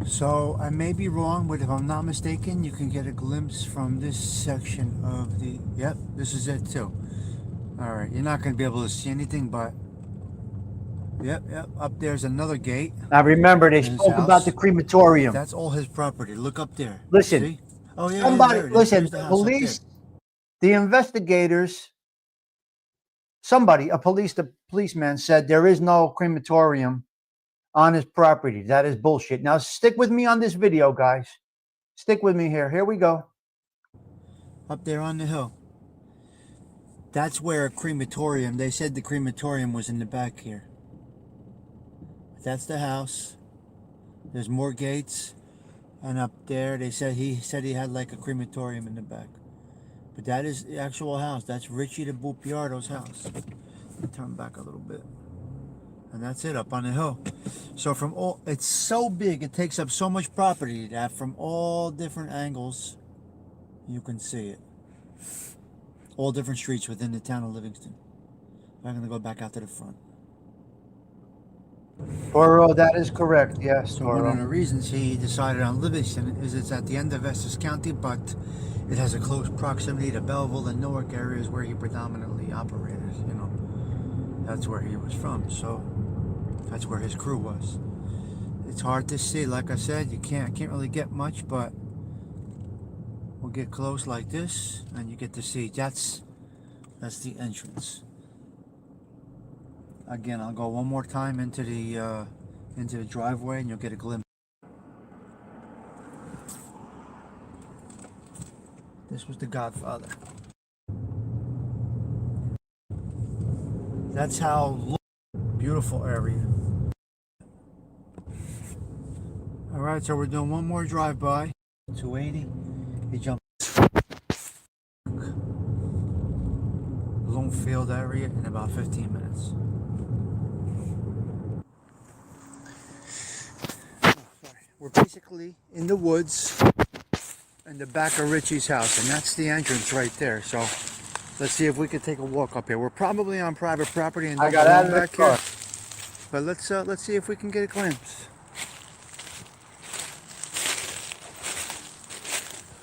So I may be wrong, but if I'm not mistaken, you can get a glimpse from this section of the... Yep, this is it too. Alright, you're not going to be able to see anything, but... Yep, up there's another gate. Now remember, they spoke about the crematorium. That's all his property. Look up there. Listen. See? Oh yeah, somebody, listen, the police, the investigators... a policeman said there is no crematorium on his property. That is bullshit. Now stick with me on this video, guys. Stick with me here. Here we go. Up there on the hill. That's where a crematorium, they said the crematorium was in the back here. That's the house. There's more gates. And up there, he said he had like a crematorium in the back. But that is the actual house. That's Richie the Boiardo's house. Turn back a little bit. And that's it, up on the hill. So it's so big, it takes up so much property that from all different angles, you can see it. All different streets within the town of Livingston. I'm going to go back out to the front. Toro, that is correct, yes. So one of the reasons he decided on Livingston is it's at the end of Essex County, but it has a close proximity to Belleville and Newark areas where he predominantly operated, you know. That's where he was from, so that's where his crew was. It's hard to see, like I said, I can't really get much, but we'll get close like this and you get to see that's the entrance. Again, I'll go one more time into the driveway and you'll get a glimpse. This was the Godfather. That's how beautiful area. All right, so we're doing one more drive-by. 280. He jumped. Lone field area in about 15 minutes. We're basically in the woods in the back of Richie's house, and that's the entrance right there. So let's see if we can take a walk up here. We're probably on private property and I got out of the car. But let's see if we can get a glimpse.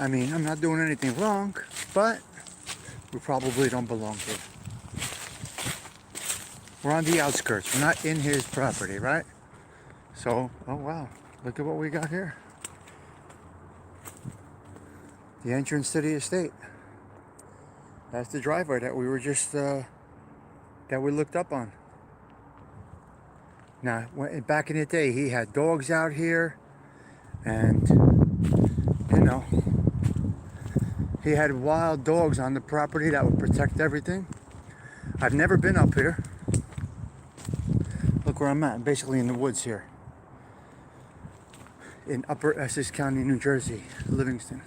I mean, I'm not doing anything wrong, but we probably don't belong here. We're on the outskirts. We're not in his property, right? So, oh wow, look at what we got here. The entrance to the estate. That's the driveway that we were just, that we looked up on. Now, back in the day, he had dogs out here, and, you know, he had wild dogs on the property that would protect everything. I've never been up here. Look where I'm at, basically in the woods here. In Upper Essex County, New Jersey, Livingston.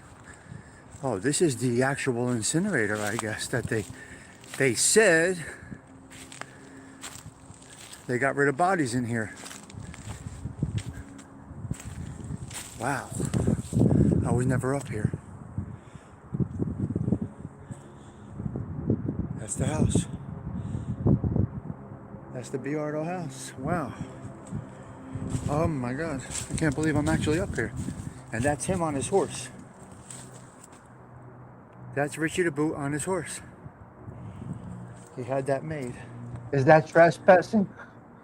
Oh, this is the actual incinerator, I guess, that they said they got rid of bodies in here. Wow. I was never up here. That's the house. That's the Boiardo house. Wow. Oh my God. I can't believe I'm actually up here. And that's him on his horse. That's Richie the Boot on his horse. He had that made. Is that trespassing?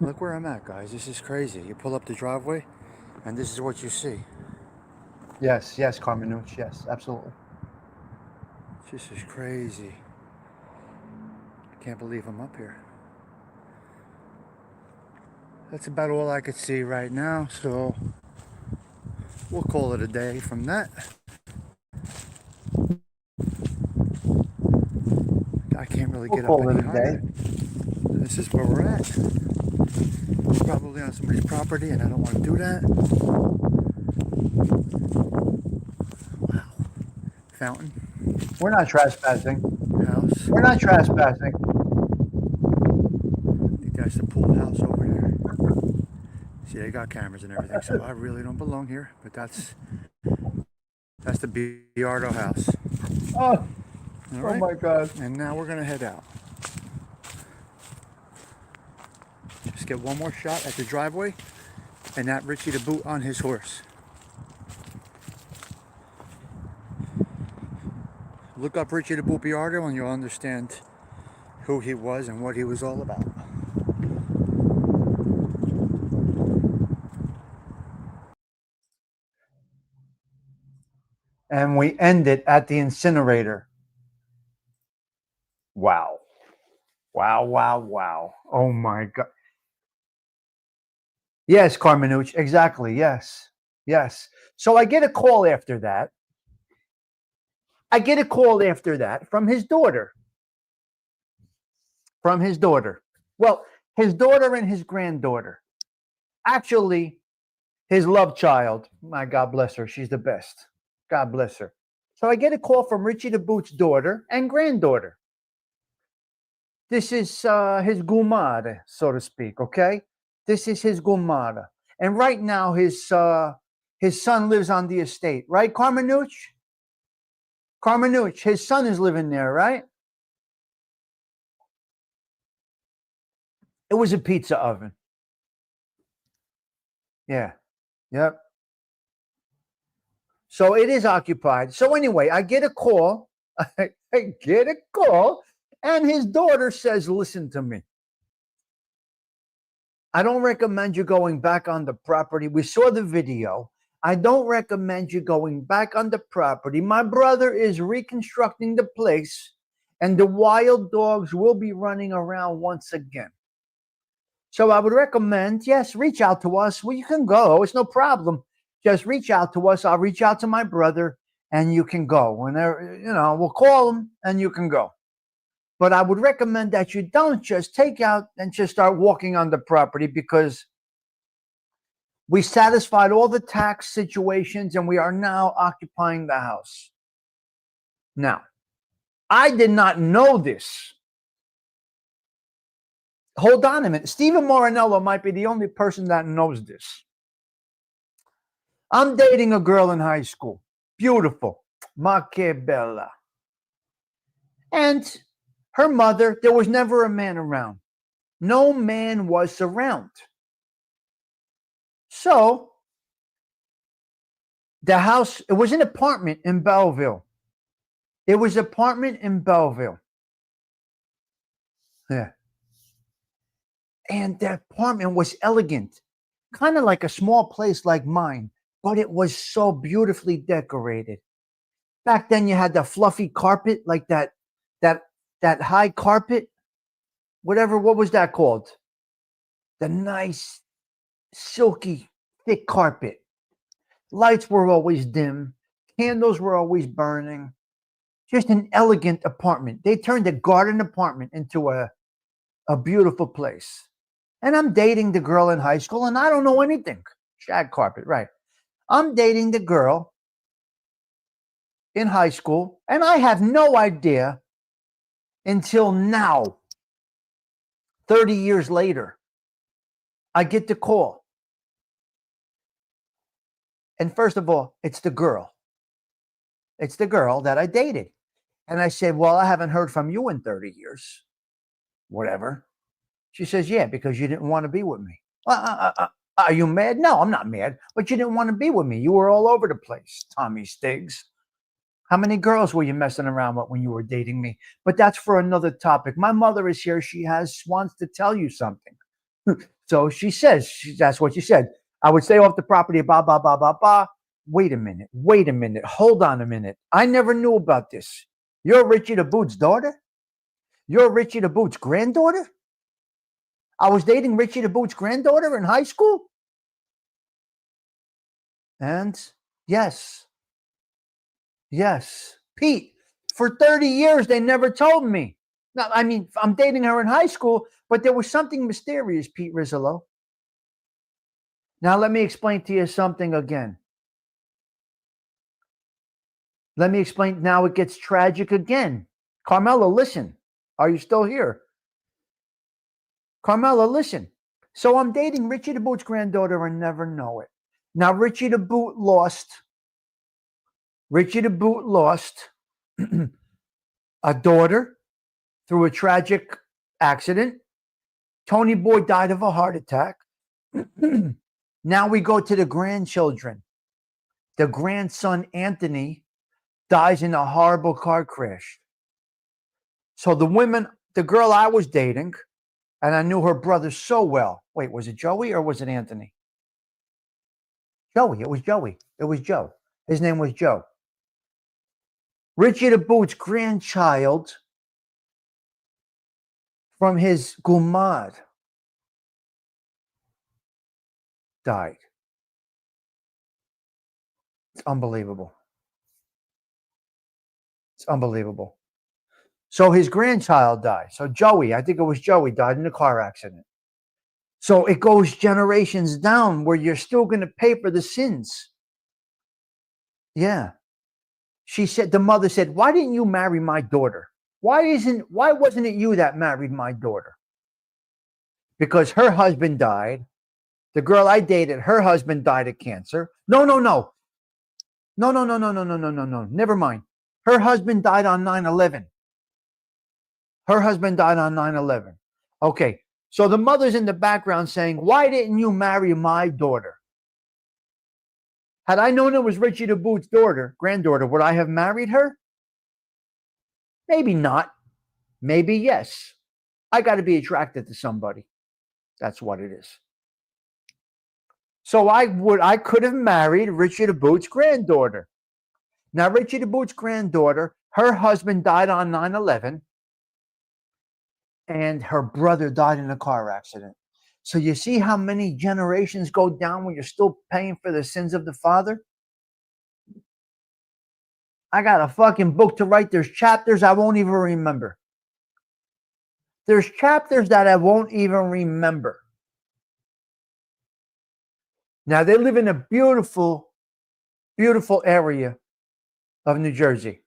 Look where I'm at, guys. This is crazy. You pull up the driveway, and this is what you see. Yes, yes, Carmenuch. Yes, absolutely. This is crazy. I can't believe I'm up here. That's about all I could see right now, so we'll call it a day from that. I can't really get up any higher. This is where we're at. Probably on somebody's property, and I don't want to do that. Wow. Fountain. We're not trespassing. House. We're not trespassing. I think that's the pool house over there. See, they got cameras and everything, so I really don't belong here. But that's the Boiardo house. Oh, right? Oh my God! And now we're gonna head out. Just get one more shot at the driveway, and that Richie the Boot on his horse. Look up Richie the Boot Boiardo, and you'll understand who he was and what he was all about. And we end it at the incinerator. Wow. Wow, wow, wow. Oh my God. Yes, Carmenuch, exactly. Yes. Yes. So I get a call after that. From his daughter. Well, his daughter and his granddaughter. Actually, his love child. My God bless her. She's the best. God bless her. So I get a call from Richie the Boot's daughter and granddaughter. This is his gumare, so to speak, okay? This is his gumare. And right now his son lives on the estate, right, Carmenuch? Carmenuch, his son is living there, right? It was a pizza oven. Yeah. Yep. So it is occupied. So anyway, I get a call. And his daughter says, listen to me. I don't recommend you going back on the property. We saw the video. I don't recommend you going back on the property. My brother is reconstructing the place, and the wild dogs will be running around once again. So I would recommend, yes, reach out to us. Well, you can go. It's no problem. Just reach out to us. I'll reach out to my brother, and you can go. Whenever, we'll call him, and you can go. But I would recommend that you don't just take out and just start walking on the property, because we satisfied all the tax situations and we are now occupying the house. Now, I did not know this. Hold on a minute. Stephen Morinello might be the only person that knows this. I'm dating a girl in high school. Beautiful. Ma che bella. And her mother, there was never a man around. No man was around. So, the house, it was an apartment in Belleville. Yeah. And the apartment was elegant, kind of like a small place like mine, but it was so beautifully decorated. Back then you had the fluffy carpet, like that high carpet, what was that called? The nice, silky, thick carpet. Lights were always dim. Candles were always burning. Just an elegant apartment. They turned a garden apartment into a beautiful place. And I'm dating the girl in high school, and I don't know anything. Shag carpet, right. I'm dating the girl in high school, and I have no idea until now, 30 years later, I get the call. And first of all, it's the girl. It's the girl that I dated. And I said, well, I haven't heard from you in 30 years. Whatever. She says, yeah, because you didn't want to be with me. Are you mad? No, I'm not mad. But you didn't want to be with me. You were all over the place, Tommy Stigs. How many girls were you messing around with when you were dating me? But that's for another topic. My mother is here. She wants to tell you something. So she says, that's what she said. I would stay off the property, blah, blah, blah, blah, blah. Wait a minute. Hold on a minute. I never knew about this. You're Richie the Boot's daughter? You're Richie the Boot's granddaughter? I was dating Richie the Boot's granddaughter in high school? And yes, Pete, for 30 years, they never told me. Now, I mean, I'm dating her in high school, but there was something mysterious, Pete Rizzolo. Now, let me explain to you something again. Let me explain. Now it gets tragic again. Carmela, listen. Are you still here? Carmela, listen. So I'm dating Richie the Boot's granddaughter and never know it. Now, Richie the Boot lost a daughter through a tragic accident. Tony Boy died of a heart attack. Now we go to the grandchildren. The grandson, Anthony, dies in a horrible car crash. So the girl I was dating, and I knew her brother so well. Wait, was it Joey or was it Anthony? Joey. It was Joey. It was Joe. His name was Joe. Richie the Boot's grandchild from his gumad died. It's unbelievable. It's unbelievable. So his grandchild died. So Joey, I think it was Joey, died in a car accident. So it goes generations down where you're still going to pay for the sins. Yeah. She said, the mother said, why didn't you marry my daughter? Why wasn't it you that married my daughter? Because her husband died. The girl I dated, her husband died of cancer. No. Never mind. Her husband died on 9/11. Her husband died on 9/11. Okay. So the mother's in the background saying, why didn't you marry my daughter? Had I known it was Richie the Boot's granddaughter, would I have married her? Maybe not. Maybe yes. I got to be attracted to somebody. That's what it is. So I could have married Richie the Boot's granddaughter. Now, Richie the Boot's granddaughter, her husband died on 9/11, and her brother died in a car accident. So you see how many generations go down when you're still paying for the sins of the father? I got a fucking book to write. There's chapters I won't even remember. There's chapters that I won't even remember. Now, they live in a beautiful, beautiful area of New Jersey.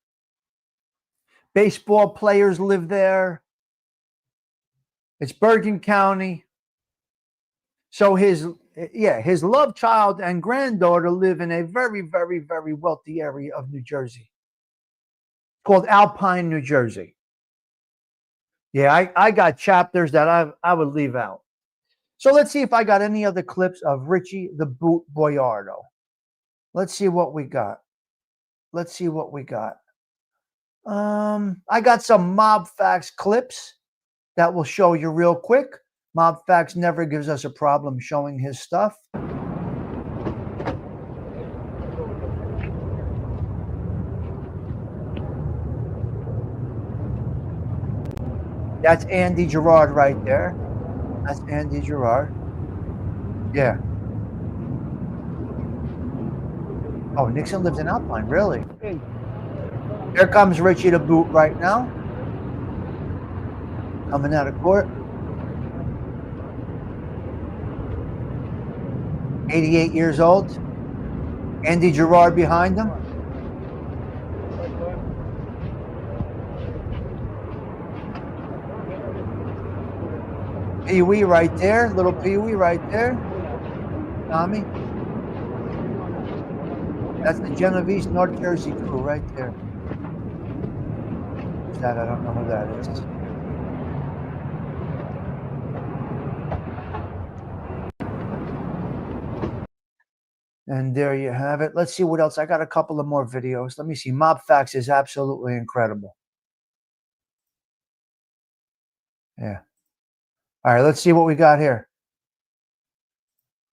Baseball players live there. It's Bergen County. So his love child and granddaughter live in a very, very, very wealthy area of New Jersey called Alpine, New Jersey. Yeah, I got chapters that I would leave out. So let's see if I got any other clips of Richie the Boot Boiardo. Let's see what we got. I got some Mob Facts clips that will show you real quick. Mob Facts never gives us a problem showing his stuff. That's Andy Gerard right there. That's Andy Gerard. Yeah. Oh, Nixon lives in Alpine, really? Here comes Richie the Boot right now. Coming out of court. 88 years old. Andy Gerard behind him. Pee Wee right there. Little Pee Wee right there. Tommy. That's the Genovese, North Jersey crew right there. Who's that? I don't know who that is. And there you have it. Let's see what else. I got a couple of more videos. Let me see. Mob Facts is absolutely incredible. Yeah. All right, let's see what we got here.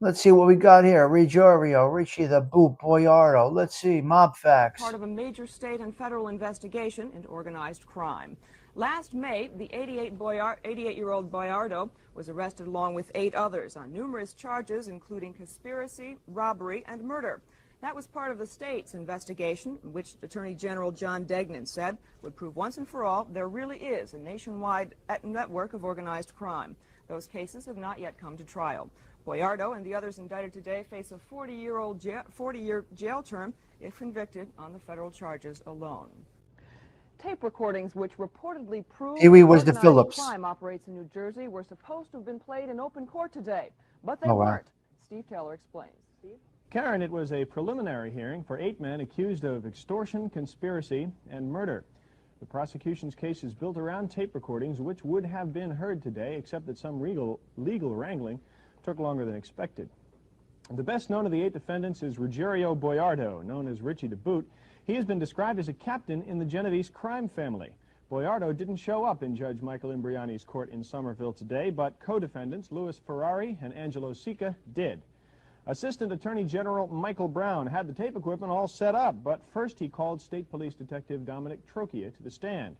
Let's see what we got here. Richie the Boot, Boiardo. Let's see. Mob Facts. Part of a major state and federal investigation into organized crime. Last May, the 88-year-old Boiardo was arrested along with 8 others on numerous charges, including conspiracy, robbery, and murder. That was part of the state's investigation, which Attorney General John Degnan said would prove once and for all there really is a nationwide network of organized crime. Those cases have not yet come to trial. Boiardo and the others indicted today face a 40-year jail term if convicted on the federal charges alone. Tape recordings which reportedly prove Pee-wee was the organized Phillips. crime operates in New Jersey were supposed to have been played in open court today, but they Oh, wow. weren't. Steve Taylor explains. Steve? Karen, it was a preliminary hearing for 8 men accused of extortion, conspiracy, and murder. The prosecution's case is built around tape recordings which would have been heard today, except that some legal wrangling took longer than expected. The best known of the 8 defendants is Richie Boiardo, known as Richie the Boot. He has been described as a captain in the Genovese crime family. Boiardo didn't show up in Judge Michael Imbriani's court in Somerville today, but co-defendants Louis Ferrari and Angelo Sica did. Assistant Attorney General Michael Brown had the tape equipment all set up, but first he called State Police Detective Dominic Trocchia to the stand.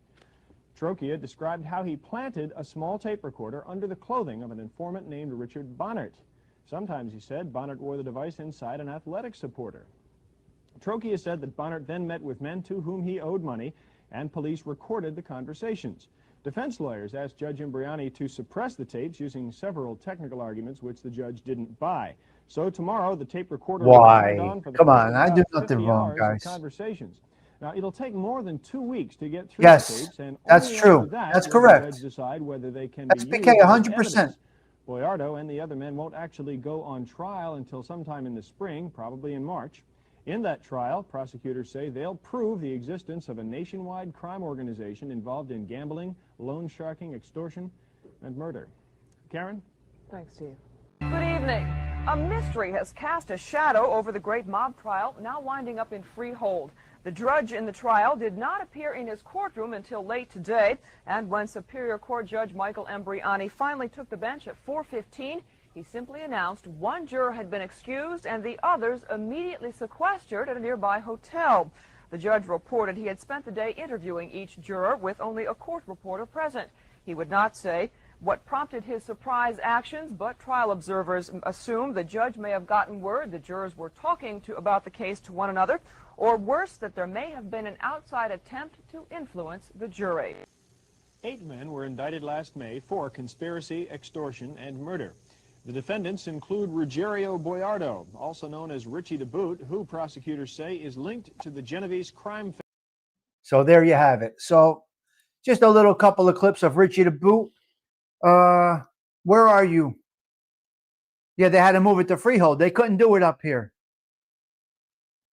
Trocchia described how he planted a small tape recorder under the clothing of an informant named Richard Bonnert. Sometimes, he said, Bonnert wore the device inside an athletic supporter. Trocchia said that Bonnert then met with men to whom he owed money, and police recorded the conversations. Defense lawyers asked Judge Imbriani to suppress the tapes using several technical arguments which the judge didn't buy. So tomorrow, the tape recorder will be turned on for the Come first on, I about did nothing 50 wrong, hours of guys. conversations. Now, it'll take more than 2 weeks to get through Yes, the tapes, and that's only true. after that That's will correct. the judge decide whether they can That's be PK, used as 100%. evidence. Boiardo and the other men won't actually go on trial until sometime in the spring, probably in March. In that trial, prosecutors say they'll prove the existence of a nationwide crime organization involved in gambling, loan sharking, extortion, and murder. Karen? Thanks, Steve. Good evening. A mystery has cast a shadow over the great mob trial, now winding up in Freehold. The judge in the trial did not appear in his courtroom until late today, and when Superior Court Judge Michael Imbriani finally took the bench at 4:15, he simply announced one juror had been excused and the others immediately sequestered at a nearby hotel. The judge reported he had spent the day interviewing each juror with only a court reporter present. He would not say what prompted his surprise actions, but trial observers assume the judge may have gotten word the jurors were talking about the case to one another, or worse, that there may have been an outside attempt to influence the jury. 8 men were indicted last May for conspiracy, extortion, and murder. The defendants include Richie Boiardo, also known as Richie the Boot, who prosecutors say is linked to the Genovese crime. So there you have it. So just a little couple of clips of Richie the Boot. Where are you? Yeah, they had to move it to Freehold. They couldn't do it up here.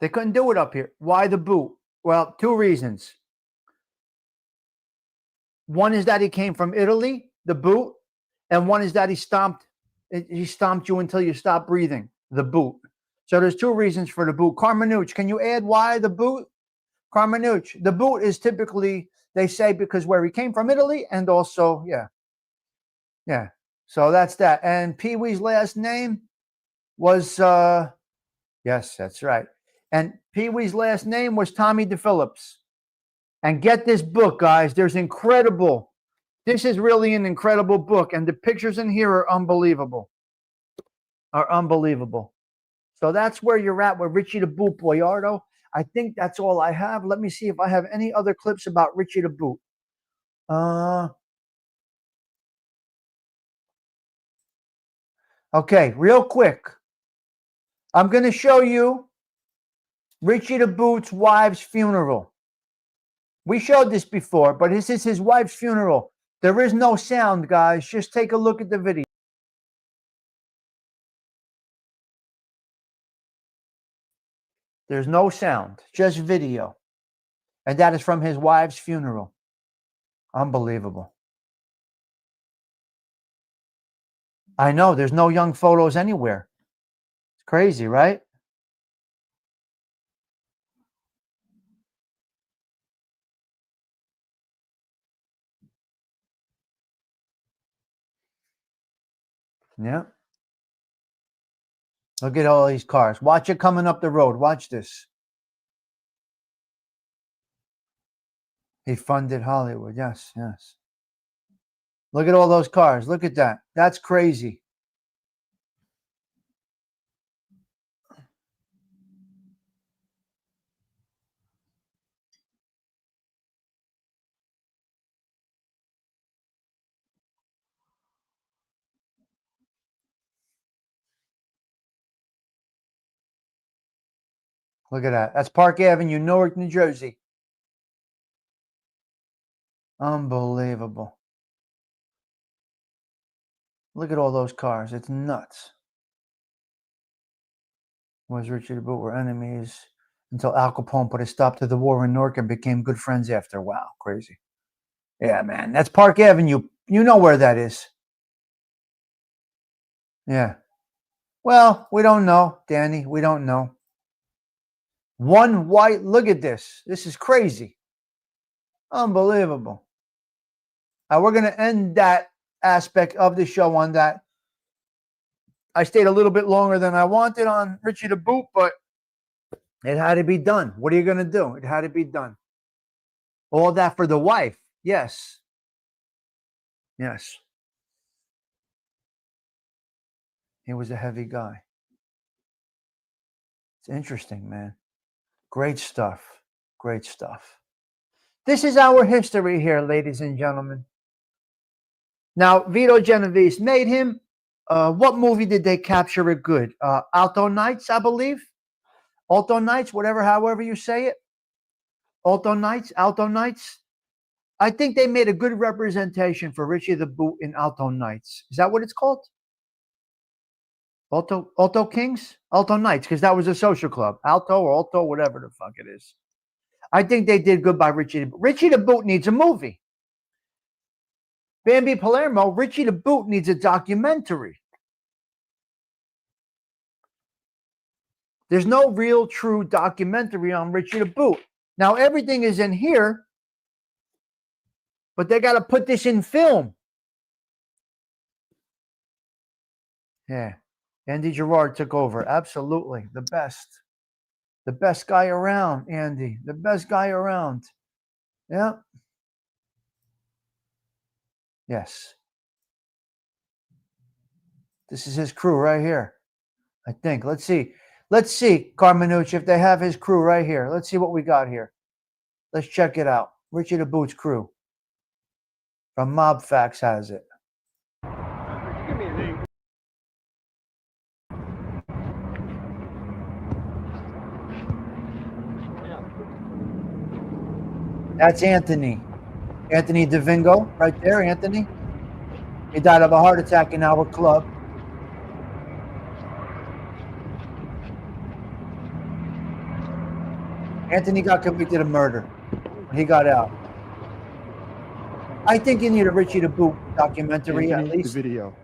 They couldn't do it up here. Why the Boot? Well, 2 reasons. One is that he came from Italy, the Boot, and one is that he stomped you until you stop breathing, the Boot. So there's 2 reasons for the Boot. Carmenucci, can you add why the Boot? Carmenucci, the Boot is typically, they say, because where he came from, Italy, and also, yeah. So that's that. And Pee-wee's last name was, yes, that's right. And Pee-wee's last name was Tommy DePhillips. And get this book, guys. This is really an incredible book. And the pictures in here are unbelievable. So that's where you're at with Richie the Boot Boiardo. I think that's all I have. Let me see if I have any other clips about Richie the Boot. Okay, real quick. I'm going to show you Richie the Boot's wife's funeral. We showed this before, but this is his wife's funeral. There is no sound, guys. Just take a look at the video. There's no sound, just video. And that is from his wife's funeral. Unbelievable. I know, there's no young photos anywhere. It's crazy, right? Yeah. Look at all these cars. Watch it coming up the road. Watch this. He funded Hollywood. Yes, yes. Look at all those cars. Look at that. That's crazy. Look at that. That's Park Avenue, Newark, New Jersey. Unbelievable. Look at all those cars. It's nuts. Was Richie the Boot were enemies until Al Capone put a stop to the war in Newark and became good friends after. Wow, crazy. Yeah, man. That's Park Avenue. You know where that is. Yeah. Well, we don't know, Danny. We don't know. One white. Look at this. This is crazy. Unbelievable. We're going to end that aspect of the show on that. I stayed a little bit longer than I wanted on Richie the Boot, but it had to be done. What are you going to do? It had to be done. All that for the wife. Yes. Yes. He was a heavy guy. It's interesting, man. Great stuff. Great stuff. This is our history here, ladies and gentlemen. Now, Vito Genovese made him. What movie did they capture it good? Alto Nights, I believe. Alto Nights, however you say it. Alto Nights. I think they made a good representation for Richie the Boot in Alto Nights. Is that what it's called? Alto Kings? Alto Nights, because that was a social club. Alto or Alto, whatever the fuck it is. I think they did good by Richie the Boot. Richie the Boot needs a movie. Bambi Palermo, Richie the Boot needs a documentary. There's no real true documentary on Richie the Boot. Now, everything is in here, but they got to put this in film. Yeah. Andy Girard took over. Absolutely. The best. The best guy around, Andy. The best guy around. Yeah. Yes. This is his crew right here. I think. Let's see. Let's see, Carmenucci, if they have his crew right here. Let's see what we got here. Let's check it out. Richie the Boot's crew. From Mob Facts has it. Give me a name. That's Anthony. Anthony DeVingo, right there, Anthony. He died of a heart attack in our club. Anthony got convicted of murder. He got out. I think you need a Richie the Boot documentary at least. The video.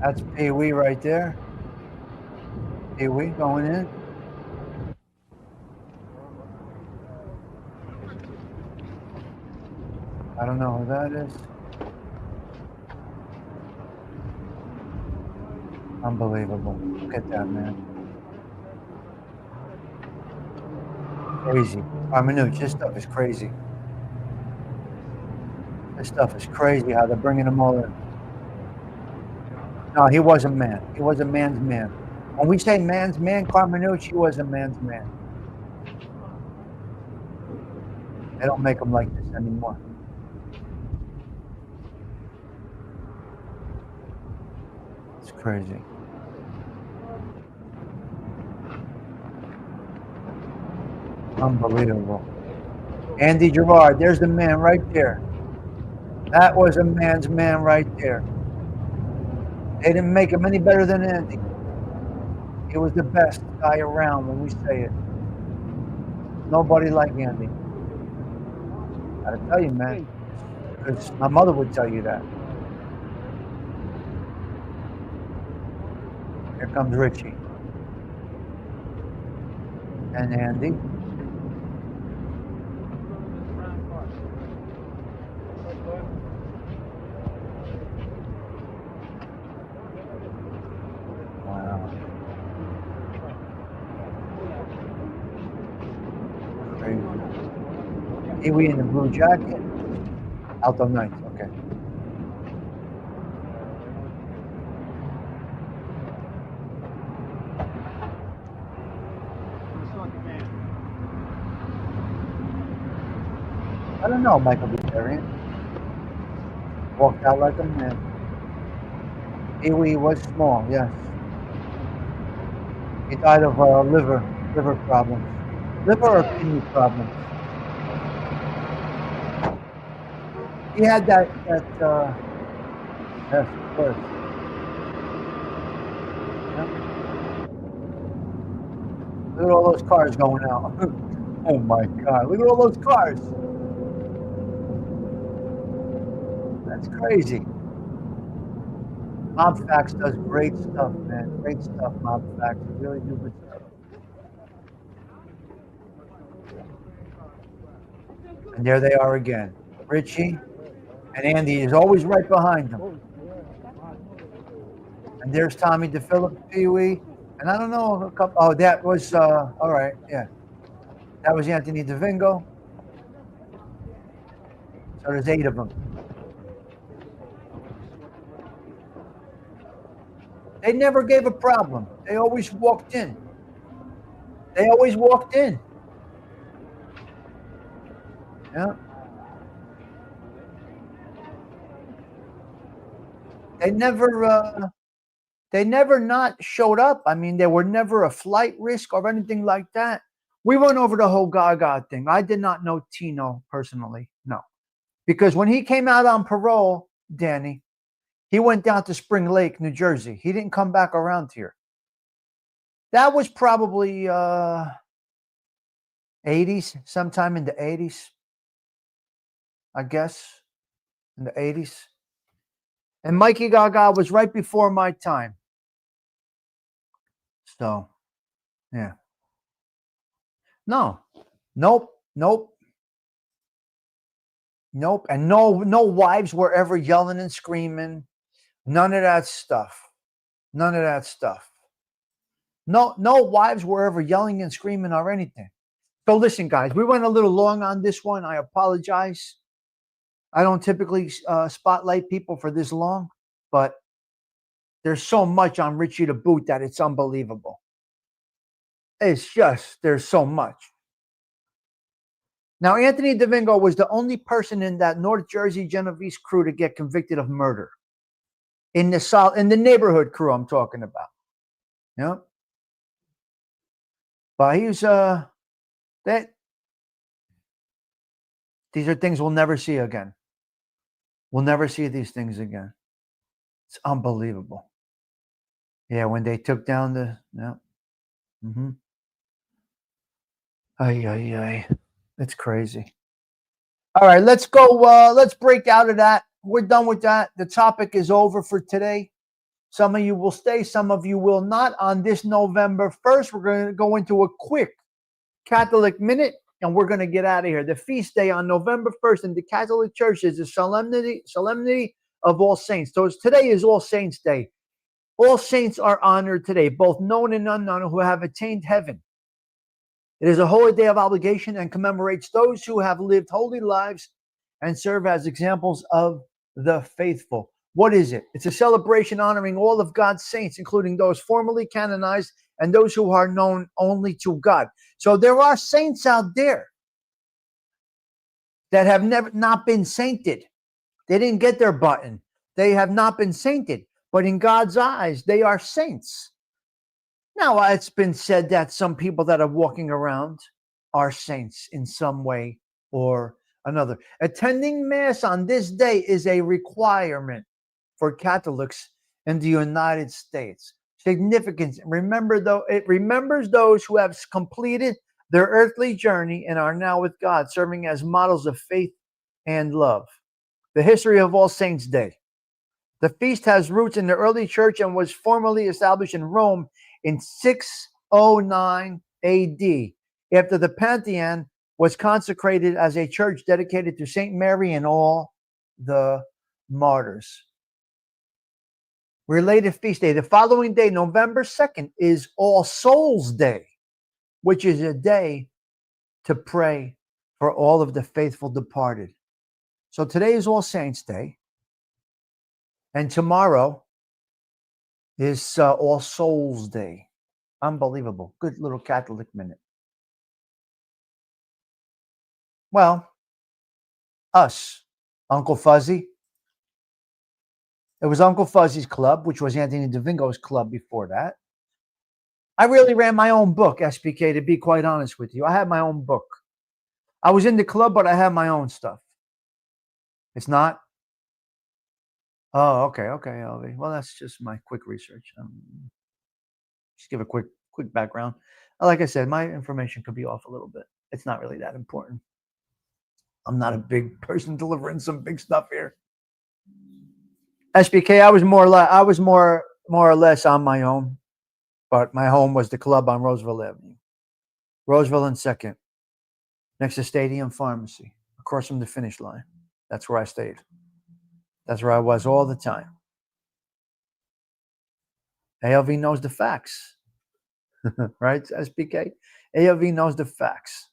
That's Pee Wee right there. Pee Wee going in. I don't know who that is. Unbelievable. Look at that, man. Crazy. Carmenucci, this stuff is crazy. This stuff is crazy how they're bringing them all in. No, he was a man. He was a man's man. When we say man's man, Carmenucci was a man's man. They don't make them like this anymore. It's crazy. Unbelievable. Andy Gerard, there's the man right there. That was a man's man right there. They didn't make him any better than Andy. He was the best guy around when we say it. Nobody like Andy. Gotta tell you, man. Because my mother would tell you that. Here comes Richie. And Andy. Wow. Crazy. Kiwi in the blue jacket. Alto Knights, okay. I don't know, Michael Buchanan. Walked out like a man. Kiwi was small, yes. He died of liver problems. Liver or kidney problems. He had that yes, of course. Yeah. Look at all those cars going out. Oh my God, look at all those cars. That's crazy. Mob Facts does great stuff, man. Great stuff, Mob Facts. They really do good stuff. And there they are again. Richie and Andy is always right behind them. And there's Tommy DePhilip, Pee-wee. And I don't know, a couple, oh, that was, all right, yeah. That was Anthony DeVingo. So there's 8 of them. They never gave a problem. They always walked in. They always walked in. Yeah. They never not showed up. I mean, they were never a flight risk or anything like that. We went over the whole Gaga thing. I did not know Tino personally, no. Because when he came out on parole, Danny, he went down to Spring Lake, New Jersey. He didn't come back around here. That was probably 80s, sometime in the 80s, I guess, in the 80s. And Mikey Gaga was right before my time. So, yeah. No. Nope. And no wives were ever yelling and screaming. None of that stuff. No wives were ever yelling and screaming or anything. So listen, guys, we went a little long on this one. I apologize. I don't typically spotlight people for this long, but there's so much on Richie the Boot that it's unbelievable. It's just, there's so much. Now, Anthony DeVingo was the only person in that North Jersey Genovese crew to get convicted of murder. In the neighborhood crew I'm talking about. Yeah. But he's these are things we'll never see again. We'll never see these things again. It's unbelievable. Yeah, when they took down the It's crazy. All right, let's go. Let's break out of that. We're done with that. The topic is over for today. Some of you will stay, some of you will not. On this November 1st, we're going to go into a quick Catholic minute, and we're going to get out of here. The feast day on November 1st in the Catholic Church is the solemnity of All Saints. So today is All Saints Day. All saints are honored today, both known and unknown, who have attained heaven. It is a holy day of obligation and commemorates those who have lived holy lives and serve as examples of the faithful. What is it? It's a celebration honoring all of God's saints, including those formerly canonized and those who are known only to God. So there are saints out there that have never not been sainted. They didn't get their button. They have not been sainted. But in God's eyes, they are saints. Now, it's been said that some people that are walking around are saints in some way or another. Attending Mass on this day is a requirement for Catholics in the United States. Significance. Remember, though, it remembers those who have completed their earthly journey and are now with God, serving as models of faith and love. The history of All Saints' Day. The feast has roots in the early church and was formally established in Rome in 609 AD, after the Pantheon was consecrated as a church dedicated to Saint Mary and all the martyrs. Related feast day. The following day, November 2nd, is All Souls' Day, which is a day to pray for all of the faithful departed. So today is All Saints' Day, and tomorrow is All Souls' Day. Unbelievable. Good little Catholic minute. Well, us, Uncle Fuzzy. It was Uncle Fuzzy's club, which was Anthony DeVingo's club before that. I really ran my own book, SPK, to be quite honest with you. I had my own book. I was in the club, but I had my own stuff. It's not? Oh, okay, LV. Well, that's just my quick research. Just give a quick background. Like I said, my information could be off a little bit. It's not really that important. I'm not a big person delivering some big stuff here. SBK, I was more or less on my own, but my home was the club on Roosevelt Avenue, Roosevelt and 2nd, next to Stadium Pharmacy, across from the finish line. That's where I stayed. That's where I was all the time. ALV knows the facts, right, SBK? ALV knows the facts.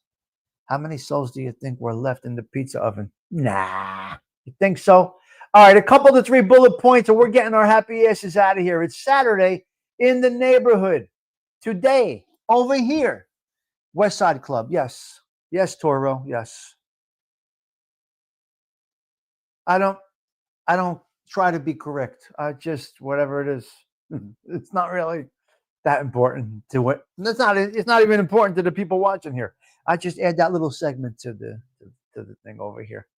How many souls do you think were left in the pizza oven? Nah. You think so? All right, a couple to 3 bullet points, and we're getting our happy asses out of here. It's Saturday in the neighborhood. Today, over here, West Side Club. Yes. Yes, Toro. Yes. I don't try to be correct. I just, whatever it is, it's not really that important to it. It's not even important to the people watching here. I just add that little segment to the thing over here.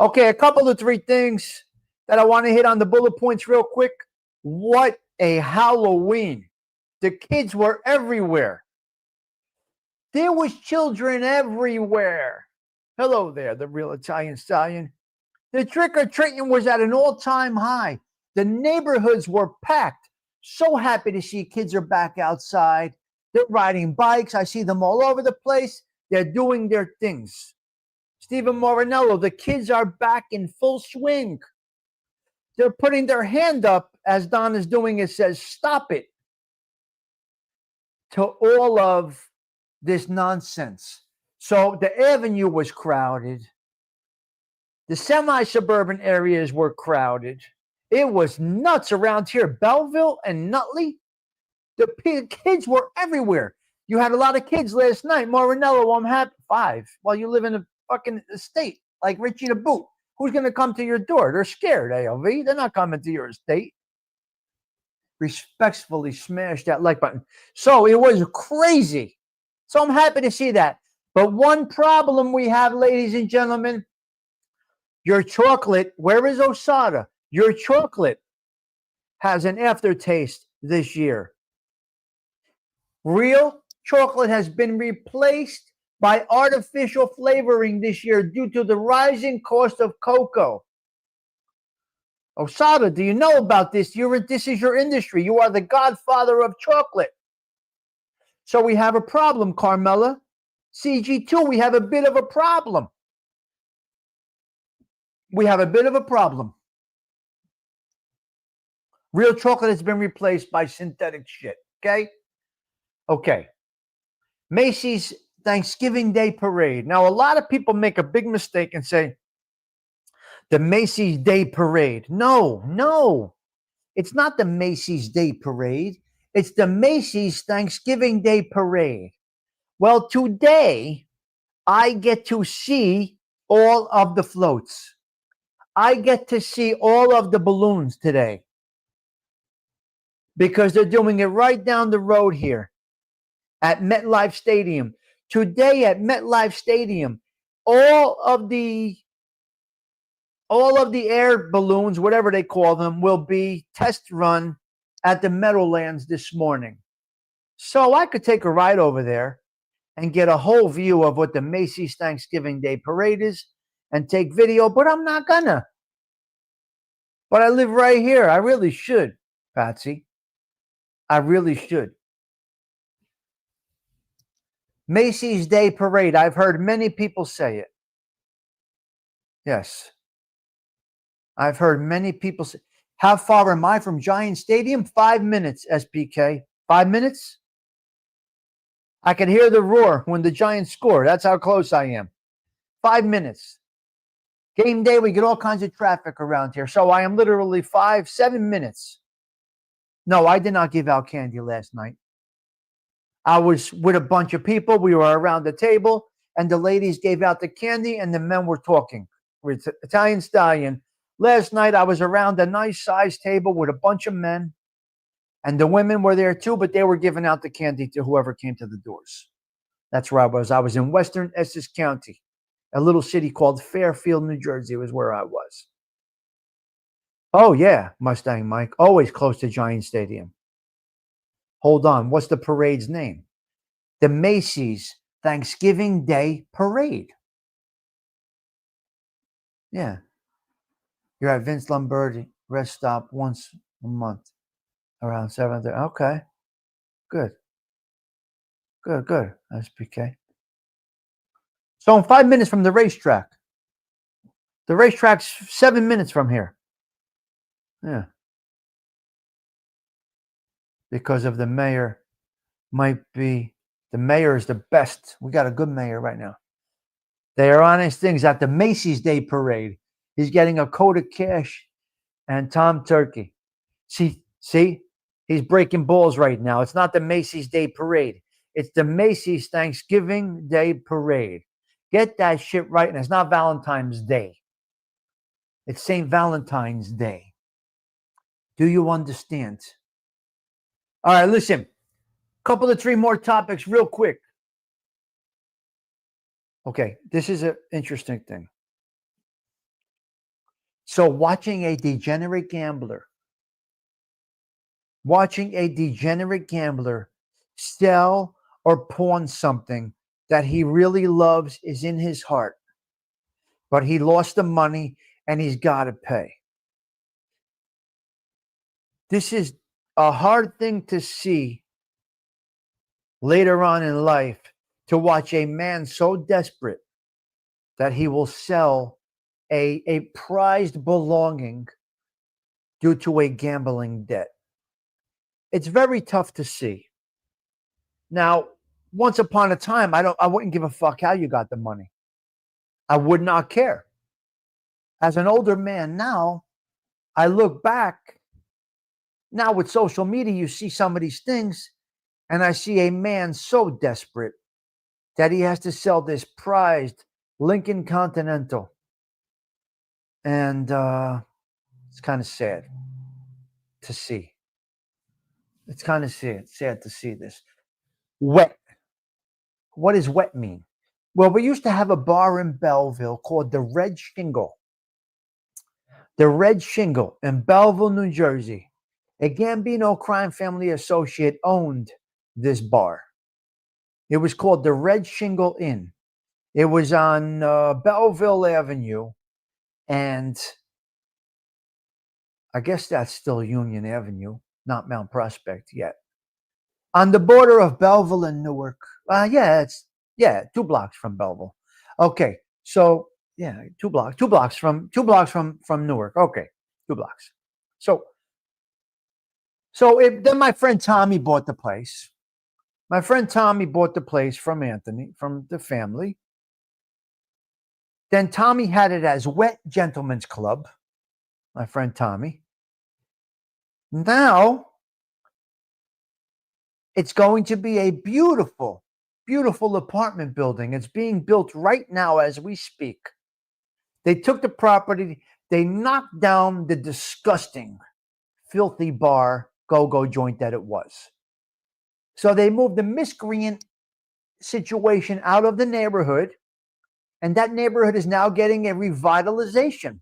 Okay, a couple of 3 things that I want to hit on the bullet points real quick. What a Halloween. The kids were everywhere. There was children everywhere. Hello there, the real Italian stallion. The trick-or-treating was at an all-time high. The neighborhoods were packed. So happy to see kids are back outside. They're riding bikes. I see them all over the place. They're doing their things. Stephen Morinello, the kids are back in full swing. They're putting their hand up, as Don is doing. It says, stop it, to all of this nonsense. So the avenue was crowded. The semi-suburban areas were crowded. It was nuts around here. Belleville and Nutley, the kids were everywhere. You had a lot of kids last night. Morinello, I'm happy. 5. Well, you live in a fucking estate like Richie the Boot. Who's going to come to your door? They're scared, ALV. They're not coming to your estate. Respectfully smash that like button. So it was crazy. So I'm happy to see that. But one problem we have, ladies and gentlemen, your chocolate, where is Osada? Your chocolate has an aftertaste this year. Real chocolate has been replaced by artificial flavoring this year due to the rising cost of cocoa. Osada, do you know about this? This is your industry. You are the godfather of chocolate. So we have a problem, Carmela. CG2, we have a bit of a problem. We have a bit of a problem. Real chocolate has been replaced by synthetic shit. Okay? Okay. Macy's Thanksgiving Day Parade. Now, a lot of people make a big mistake and say, The Macy's Day Parade. No. It's not the Macy's Day Parade. It's the Macy's Thanksgiving Day Parade. Well, today I get to see all of the floats. I get to see all of the balloons today because they're doing it right down the road here at MetLife Stadium. Today at MetLife Stadium, all of the air balloons, whatever they call them, will be test run at the Meadowlands this morning. So I could take a ride over there and get a whole view of what the Macy's Thanksgiving Day Parade is and take video, but I'm not gonna. But I live right here. I really should, Patsy. I really should. Macy's Day Parade. I've heard many people say it. Yes. I've heard many people say. How far am I from Giant Stadium? 5 minutes, SPK. 5 minutes? I can hear the roar when the Giants score. That's how close I am. 5 minutes. Game day, we get all kinds of traffic around here. So I am literally 7 minutes. No, I did not give out candy last night. I was with a bunch of people. We were around the table, and the ladies gave out the candy, and the men were talking. We're Italian stallion. Last night, I was around a nice-sized table with a bunch of men, and the women were there too, but they were giving out the candy to whoever came to the doors. That's where I was. I was in western Essex County. A little city called Fairfield, New Jersey was where I was. Oh, yeah, Mustang Mike. Always close to Giant Stadium. Hold on. What's the parade's name? The Macy's Thanksgiving Day Parade. Yeah. You're at Vince Lombardi rest stop once a month around 7:30. Okay. Good. Good. SPK. So I'm 5 minutes from the racetrack. The racetrack's 7 minutes from here. Yeah. Because of the mayor the mayor is the best. We got a good mayor right now. They are on his things at the Macy's Day Parade. He's getting a coat of cash and Tom Turkey. See, he's breaking balls right now. It's not the Macy's Day Parade. It's the Macy's Thanksgiving Day Parade. Get that shit right. And it's not Valentine's Day. It's St. Valentine's Day. Do you understand? All right, listen. Couple of 3 more topics real quick. Okay, this is an interesting thing. So watching a degenerate gambler sell or pawn something that he really loves is in his heart, but he lost the money and he's got to pay. This is a hard thing to see later on in life, to watch a man so desperate that he will sell a prized belonging due to a gambling debt. It's very tough to see. Now, once upon a time, I wouldn't give a fuck how you got the money. I would not care. As an older man now, I look back. Now with social media, you see some of these things, and I see a man so desperate that he has to sell this prized Lincoln Continental. And it's kind of sad to see. It's kind of sad to see this. Wet. What does wet mean? Well, we used to have a bar in Belleville called the Red Shingle. The Red Shingle in Belleville, New Jersey. A Gambino crime family associate owned this bar. It was called the Red Shingle Inn. It was on Belleville Avenue, and I guess that's still Union Avenue, not Mount Prospect yet. On the border of Belleville and Newark. It's 2 blocks from Belleville. Okay, so 2 blocks from Newark. Okay, 2 blocks. Then my friend Tommy bought the place. My friend Tommy bought the place from Anthony, from the family. Then Tommy had it as Wet Gentlemen's Club, my friend Tommy. Now, it's going to be a beautiful, beautiful apartment building. It's being built right now as we speak. They took the property, they knocked down the disgusting, filthy bar, go-go joint that it was. So they moved the miscreant situation out of the neighborhood, and that neighborhood is now getting a revitalization.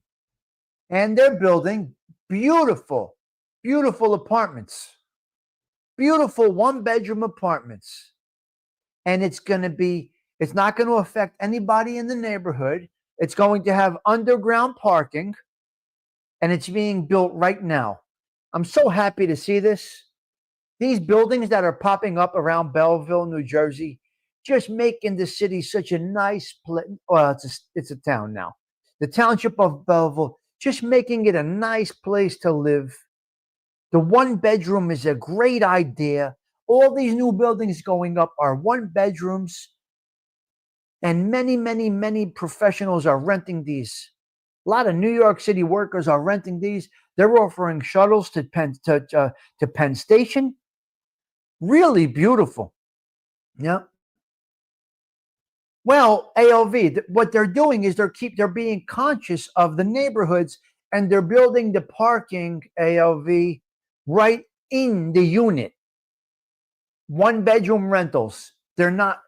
And they're building beautiful, beautiful apartments. Beautiful one-bedroom apartments. And it's not going to affect anybody in the neighborhood. It's going to have underground parking, and it's being built right now. I'm so happy to see this. These buildings that are popping up around Belleville, New Jersey, just making the city such a nice place. Well, it's a town now. The township of Belleville, just making it a nice place to live. The one bedroom is a great idea. All these new buildings going up are one bedrooms. And many, many, many professionals are renting these. A lot of New York City workers are renting these. They're offering shuttles to Penn Station. Really beautiful. Yeah. Well, ALV, what they're doing is they're being conscious of the neighborhoods, and they're building the parking, ALV, right in the unit. One bedroom rentals. They're not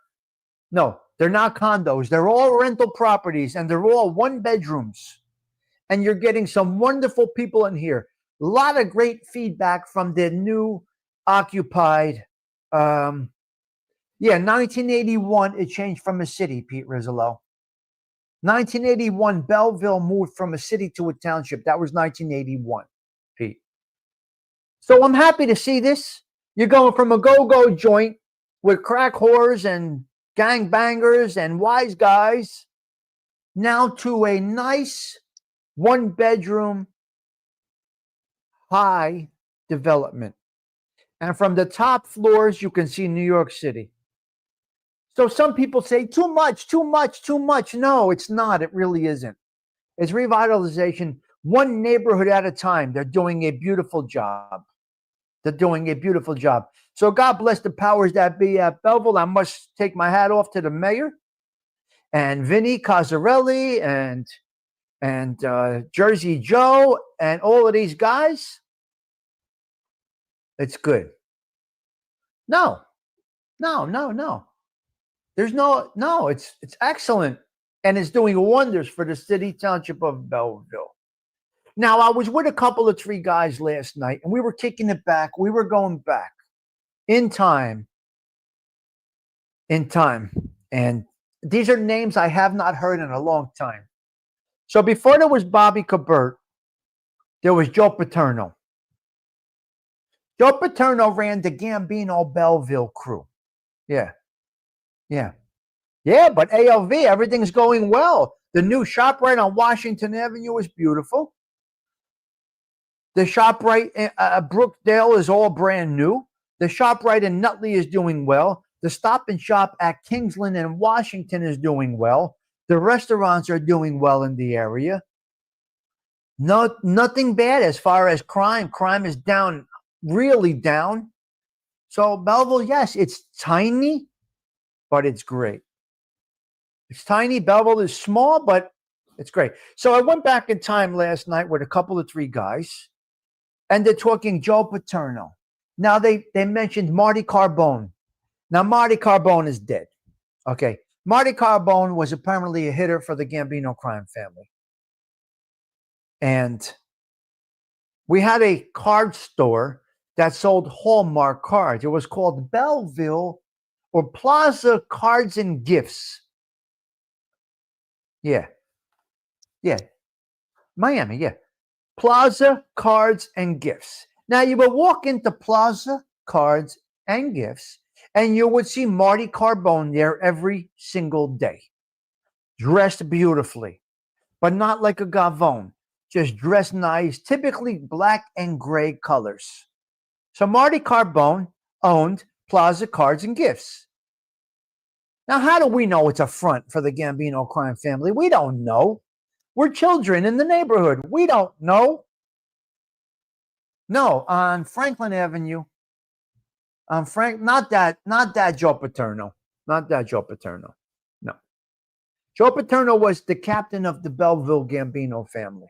condos. They're all rental properties, and they're all one bedrooms. And you're getting some wonderful people in here. A lot of great feedback from the new occupied. 1981, it changed from a city, Pete Rizzolo. 1981, Belleville moved from a city to a township. That was 1981, Pete. So I'm happy to see this. You're going from a go-go joint with crack whores and gangbangers and wise guys now to a nice one-bedroom high development. And from the top floors, you can see New York City. So some people say, too much, too much, too much. No, it's not. It really isn't. It's revitalization, one neighborhood at a time. They're doing a beautiful job. They're doing a beautiful job. So God bless the powers that be at Belleville. I must take my hat off to the mayor and Vinny Cosarelli and Jersey Joe and all of these guys. It's good. No. There's no, it's excellent. And it's doing wonders for the city township of Belleville. Now, I was with a couple of three guys last night, and we were kicking it back. We were going back in time. And these are names I have not heard in a long time. So before there was Bobby Cabert, there was Joe Paterno. Joe Paterno ran the Gambino Belleville crew. Yeah, but ALV, everything's going well. The new ShopRite on Washington Avenue is beautiful. The ShopRite in Brookdale is all brand new. The ShopRite in Nutley is doing well. The Stop and Shop at Kingsland and Washington is doing well. The restaurants are doing well in the area. Nothing bad as far as crime. Crime is down, really down. So Belleville, yes, it's tiny, but it's great. It's tiny. Belleville is small, but it's great. So I went back in time last night with a couple of three guys, and they're talking Joe Paterno. Now they mentioned Marty Carbone. Now Marty Carbone is dead. Okay. Marty Carbone was apparently a hitter for the Gambino crime family. And we had a card store that sold Hallmark cards. It was called Belleville or Plaza Cards and Gifts. Yeah. Miami, yeah. Plaza Cards and Gifts. Now, you would walk into Plaza Cards and Gifts, and you would see Marty Carbone there every single day, dressed beautifully, but not like a gavone, just dressed nice, typically black and gray colors. So Marty Carbone owned Plaza Cards and Gifts. Now, how do we know it's a front for the Gambino crime family? We don't know. We're children in the neighborhood. We don't know. No, on Franklin Avenue, not that Joe Paterno. Not that Joe Paterno. No. Joe Paterno was the captain of the Belleville Gambino family.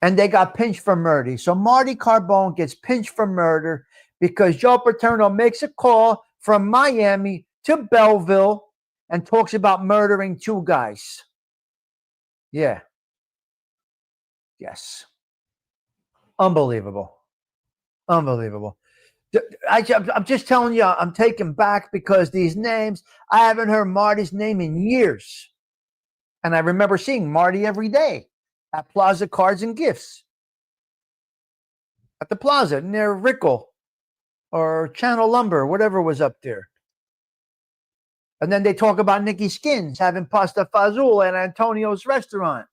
And they got pinched for murder. So Marty Carbone gets pinched for murder because Joe Paterno makes a call from Miami to Belleville and talks about murdering 2 guys. Yeah. Yes. Unbelievable. Unbelievable. I'm just telling you, I'm taken back because these names, I haven't heard Marty's name in years. And I remember seeing Marty every day at Plaza Cards and Gifts. At the plaza near Rickle or Channel Lumber, whatever was up there. And then they talk about Nicky Skins having pasta fazool at Antonio's restaurant.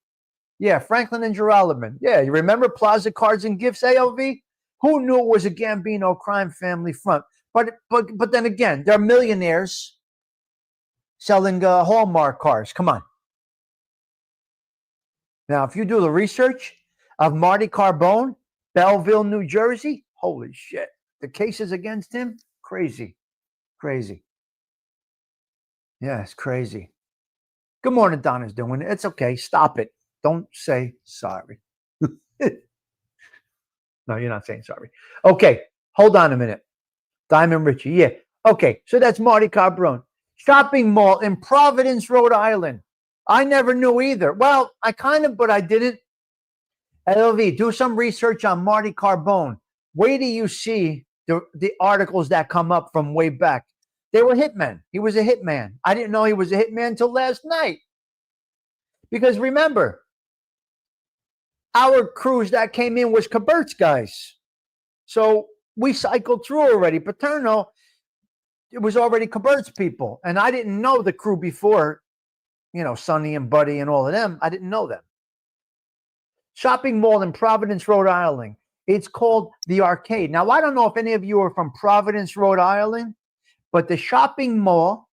Yeah, Franklin and Geralman. Yeah, you remember Plaza Cards and Gifts, ALV? Who knew it was a Gambino crime family front? But then again, they're millionaires selling Hallmark cars. Come on. Now, if you do the research of Marty Carbone, Belleville, New Jersey, holy shit. The cases against him, crazy. Crazy. Yeah, it's crazy. Good morning, Donna's doing it. It's okay. Stop it. Don't say sorry. No, you're not saying sorry. Okay, hold on a minute. Diamond Richie, yeah. Okay, so that's Marty Carbone. Shopping mall in Providence, Rhode Island. I never knew either. Well, I kind of, but I didn't. LV, do some research on Marty Carbone. Wait till you see the articles that come up from way back. They were hitmen. He was a hitman. I didn't know he was a hitman until last night. Because remember, our crews that came in was Cabert's guys. So we cycled through already. Paterno, it was already Cabert's people. And I didn't know the crew before, Sonny and Buddy and all of them. I didn't know them. Shopping mall in Providence, Rhode Island. It's called The Arcade. Now, I don't know if any of you are from Providence, Rhode Island, but the shopping mall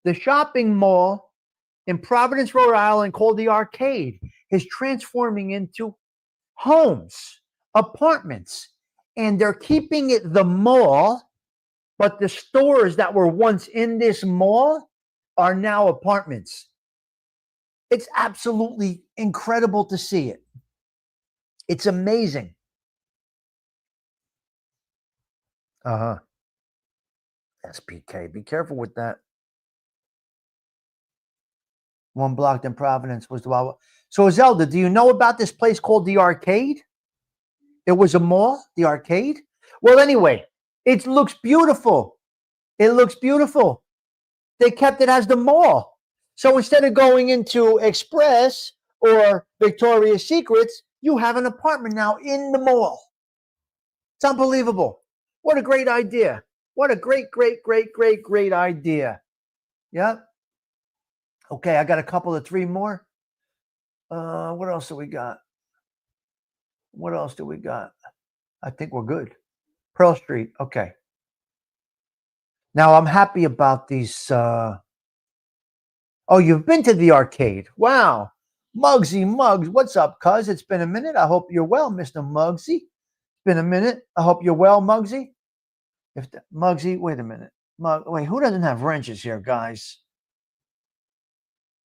in Providence, Rhode Island called The Arcade is transforming into homes, apartments, and they're keeping it the mall, but the stores that were once in this mall are now apartments. It's absolutely incredible to see it. It's amazing. SPK, be careful with that. One blocked in Providence was the Wawa. So, Zelda, do you know about this place called The Arcade? It was a mall, The Arcade? Well, anyway, it looks beautiful. It looks beautiful. They kept it as the mall. So instead of going into Express or Victoria's Secrets, you have an apartment now in the mall. It's unbelievable. What a great idea. What a great idea. Yeah. Okay, I got a couple of 3 more. What else do we got? What else do we got? I think we're good. Pearl Street. Okay. Now I'm happy about these. Oh, you've been to The Arcade. Wow. Muggsy Muggs. What's up, cuz? It's been a minute. I hope you're well, Mr. Muggsy. It's been a minute. I hope you're well, Muggsy. Muggsy, wait a minute. Wait, who doesn't have wrenches here, guys?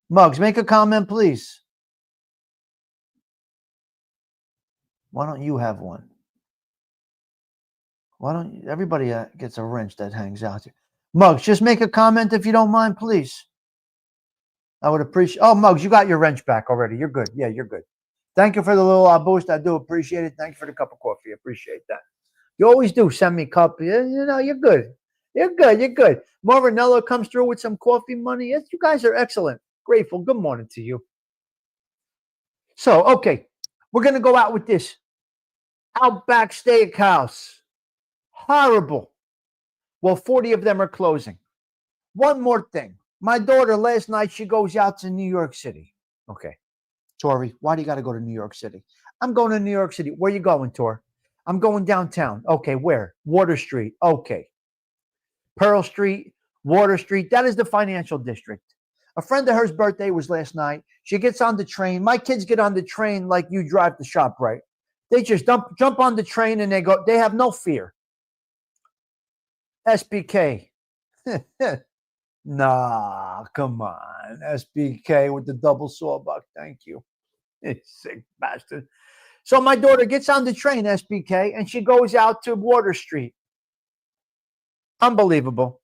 Muggs, make a comment, please. Why don't you have one? Why don't everybody gets a wrench that hangs out here? Muggs, just make a comment if you don't mind, please. I would appreciate. Oh, Muggs, you got your wrench back already. You're good. Yeah, you're good. Thank you for the little boost. I do appreciate it. Thank you for the cup of coffee. I appreciate that. You always do send me a cup. You're good. You're good. You're good. Morvinello comes through with some coffee money. Yes, you guys are excellent. Grateful. Good morning to you. So, okay, we're going to go out with this. Outback Steakhouse. Horrible. Well, 40 of them are closing. One more thing. My daughter, last night, she goes out to New York City. Okay. Tori, why do you got to go to New York City? I'm going to New York City. Where you going, Tor? I'm going downtown. Okay, where? Water Street. Okay. Pearl Street. Water Street, that is the financial district. A friend of hers' birthday was last night. She gets on the train. My kids get on the train like you drive to ShopRite. They just jump on the train and they have no fear. SBK. Nah, come on. SBK with the double sawbuck. Thank you. Sick bastard. So my daughter gets on the train, SBK, and she goes out to Water Street. Unbelievable.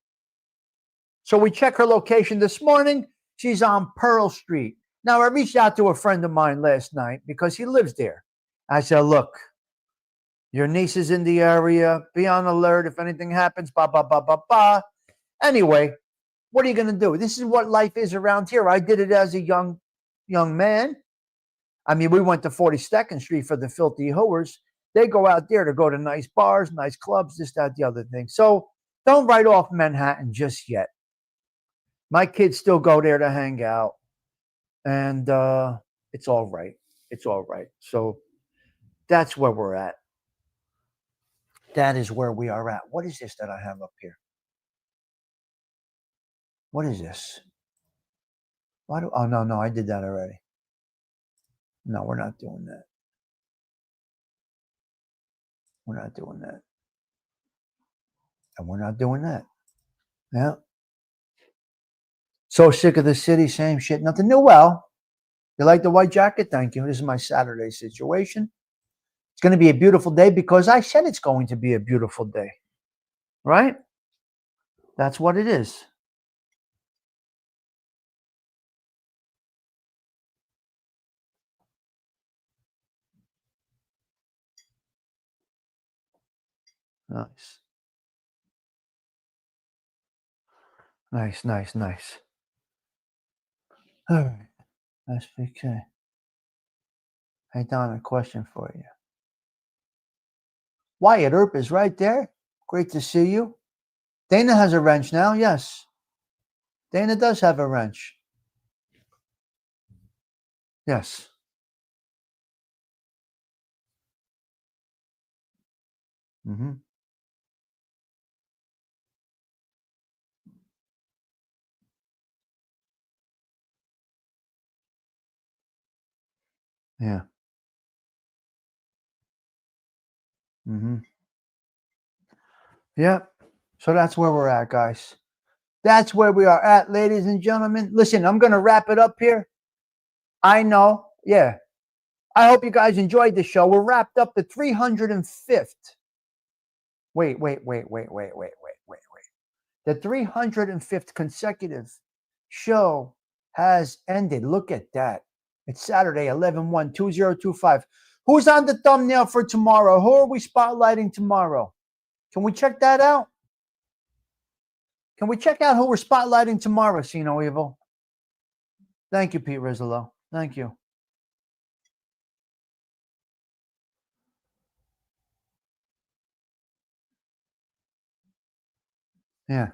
So we check her location this morning. She's on Pearl Street. Now, I reached out to a friend of mine last night because he lives there. I said, look, your niece is in the area. Be on alert if anything happens. Ba, ba, ba, ba, ba. Anyway, what are you going to do? This is what life is around here. I did it as a young man. I mean, we went to 42nd Street for the filthy hooers. They go out there to go to nice bars, nice clubs, this, that, the other thing. So don't write off Manhattan just yet. My kids still go there to hang out. And it's all right. It's all right. So that's where we're at. That is where we are at. What is this that I have up here? What is this? Oh, no, I did that already. No, we're not doing that. We're not doing that. And we're not doing that. Yeah. So sick of the city, same shit, nothing new. Well, you like the white jacket? Thank you. This is my Saturday situation. It's going to be a beautiful day because I said it's going to be a beautiful day. Right? That's what it is. Nice. Nice. All right. SPK. Hey, Don, a question for you. Wyatt Earp is right there. Great to see you. Dana has a wrench now. Yes. Dana does have a wrench. Yes. Mm-hmm. Yeah. Mm-hmm. Yeah. So that's where we're at, guys. That's where we are at, ladies and gentlemen. Listen, I'm going to wrap it up here. I know. Yeah. I hope you guys enjoyed the show. We're wrapped up the 305th. Wait. The 305th consecutive show has ended. Look at that. It's Saturday, 11/1/2025. Who's on the thumbnail for tomorrow? Who are we spotlighting tomorrow? Can we check that out? Can we check out who we're spotlighting tomorrow, See No Evil? Thank you, Pete Rizzolo. Thank you. Yeah.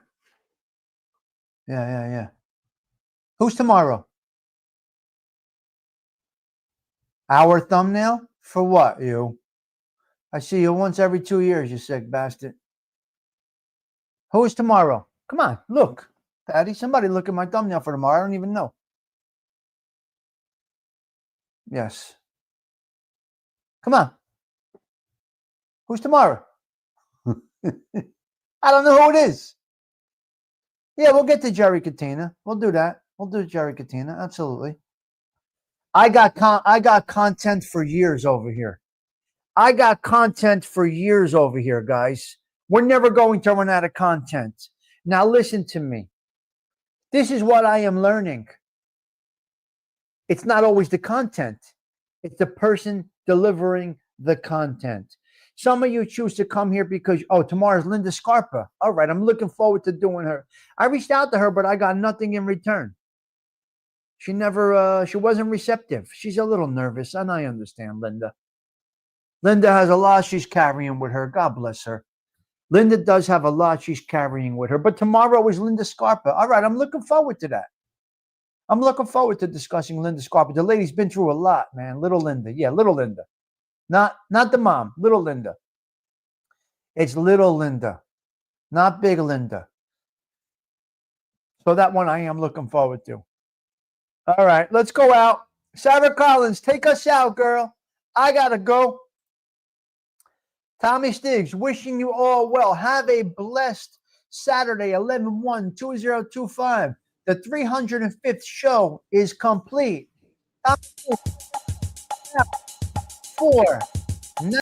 Who's tomorrow? Our thumbnail? For what, you? I see you once every 2 years, you sick bastard. Who is tomorrow? Come on, look. Patty, somebody look at my thumbnail for tomorrow. I don't even know. Yes. Come on. Who's tomorrow? I don't know who it is. Yeah, we'll get to Jerry Katina. We'll do that. We'll do Jerry Katina. Absolutely. I got content for years over here. Guys. We're never going to run out of content. Now listen to me. This is what I am learning. It's not always the content. It's the person delivering the content. Some of you choose to come here because, tomorrow's Linda Scarpa. All right, I'm looking forward to doing her. I reached out to her, but I got nothing in return. She wasn't receptive. She's a little nervous, and I understand Linda. Linda has a lot she's carrying with her. God bless her. Linda does have a lot she's carrying with her, but tomorrow is Linda Scarpa. All right, I'm looking forward to that. I'm looking forward to discussing Linda Scarpa. The lady's been through a lot, man. Little Linda. Yeah, little Linda. Not the mom, little Linda. It's little Linda, not big Linda. So that one I am looking forward to. All right, let's go out. Sarah Collins, take us out, girl. I got to go. Tommy Stigs, wishing you all well. Have a blessed Saturday, 11/1/2025. The 305th show is complete. 4, 9.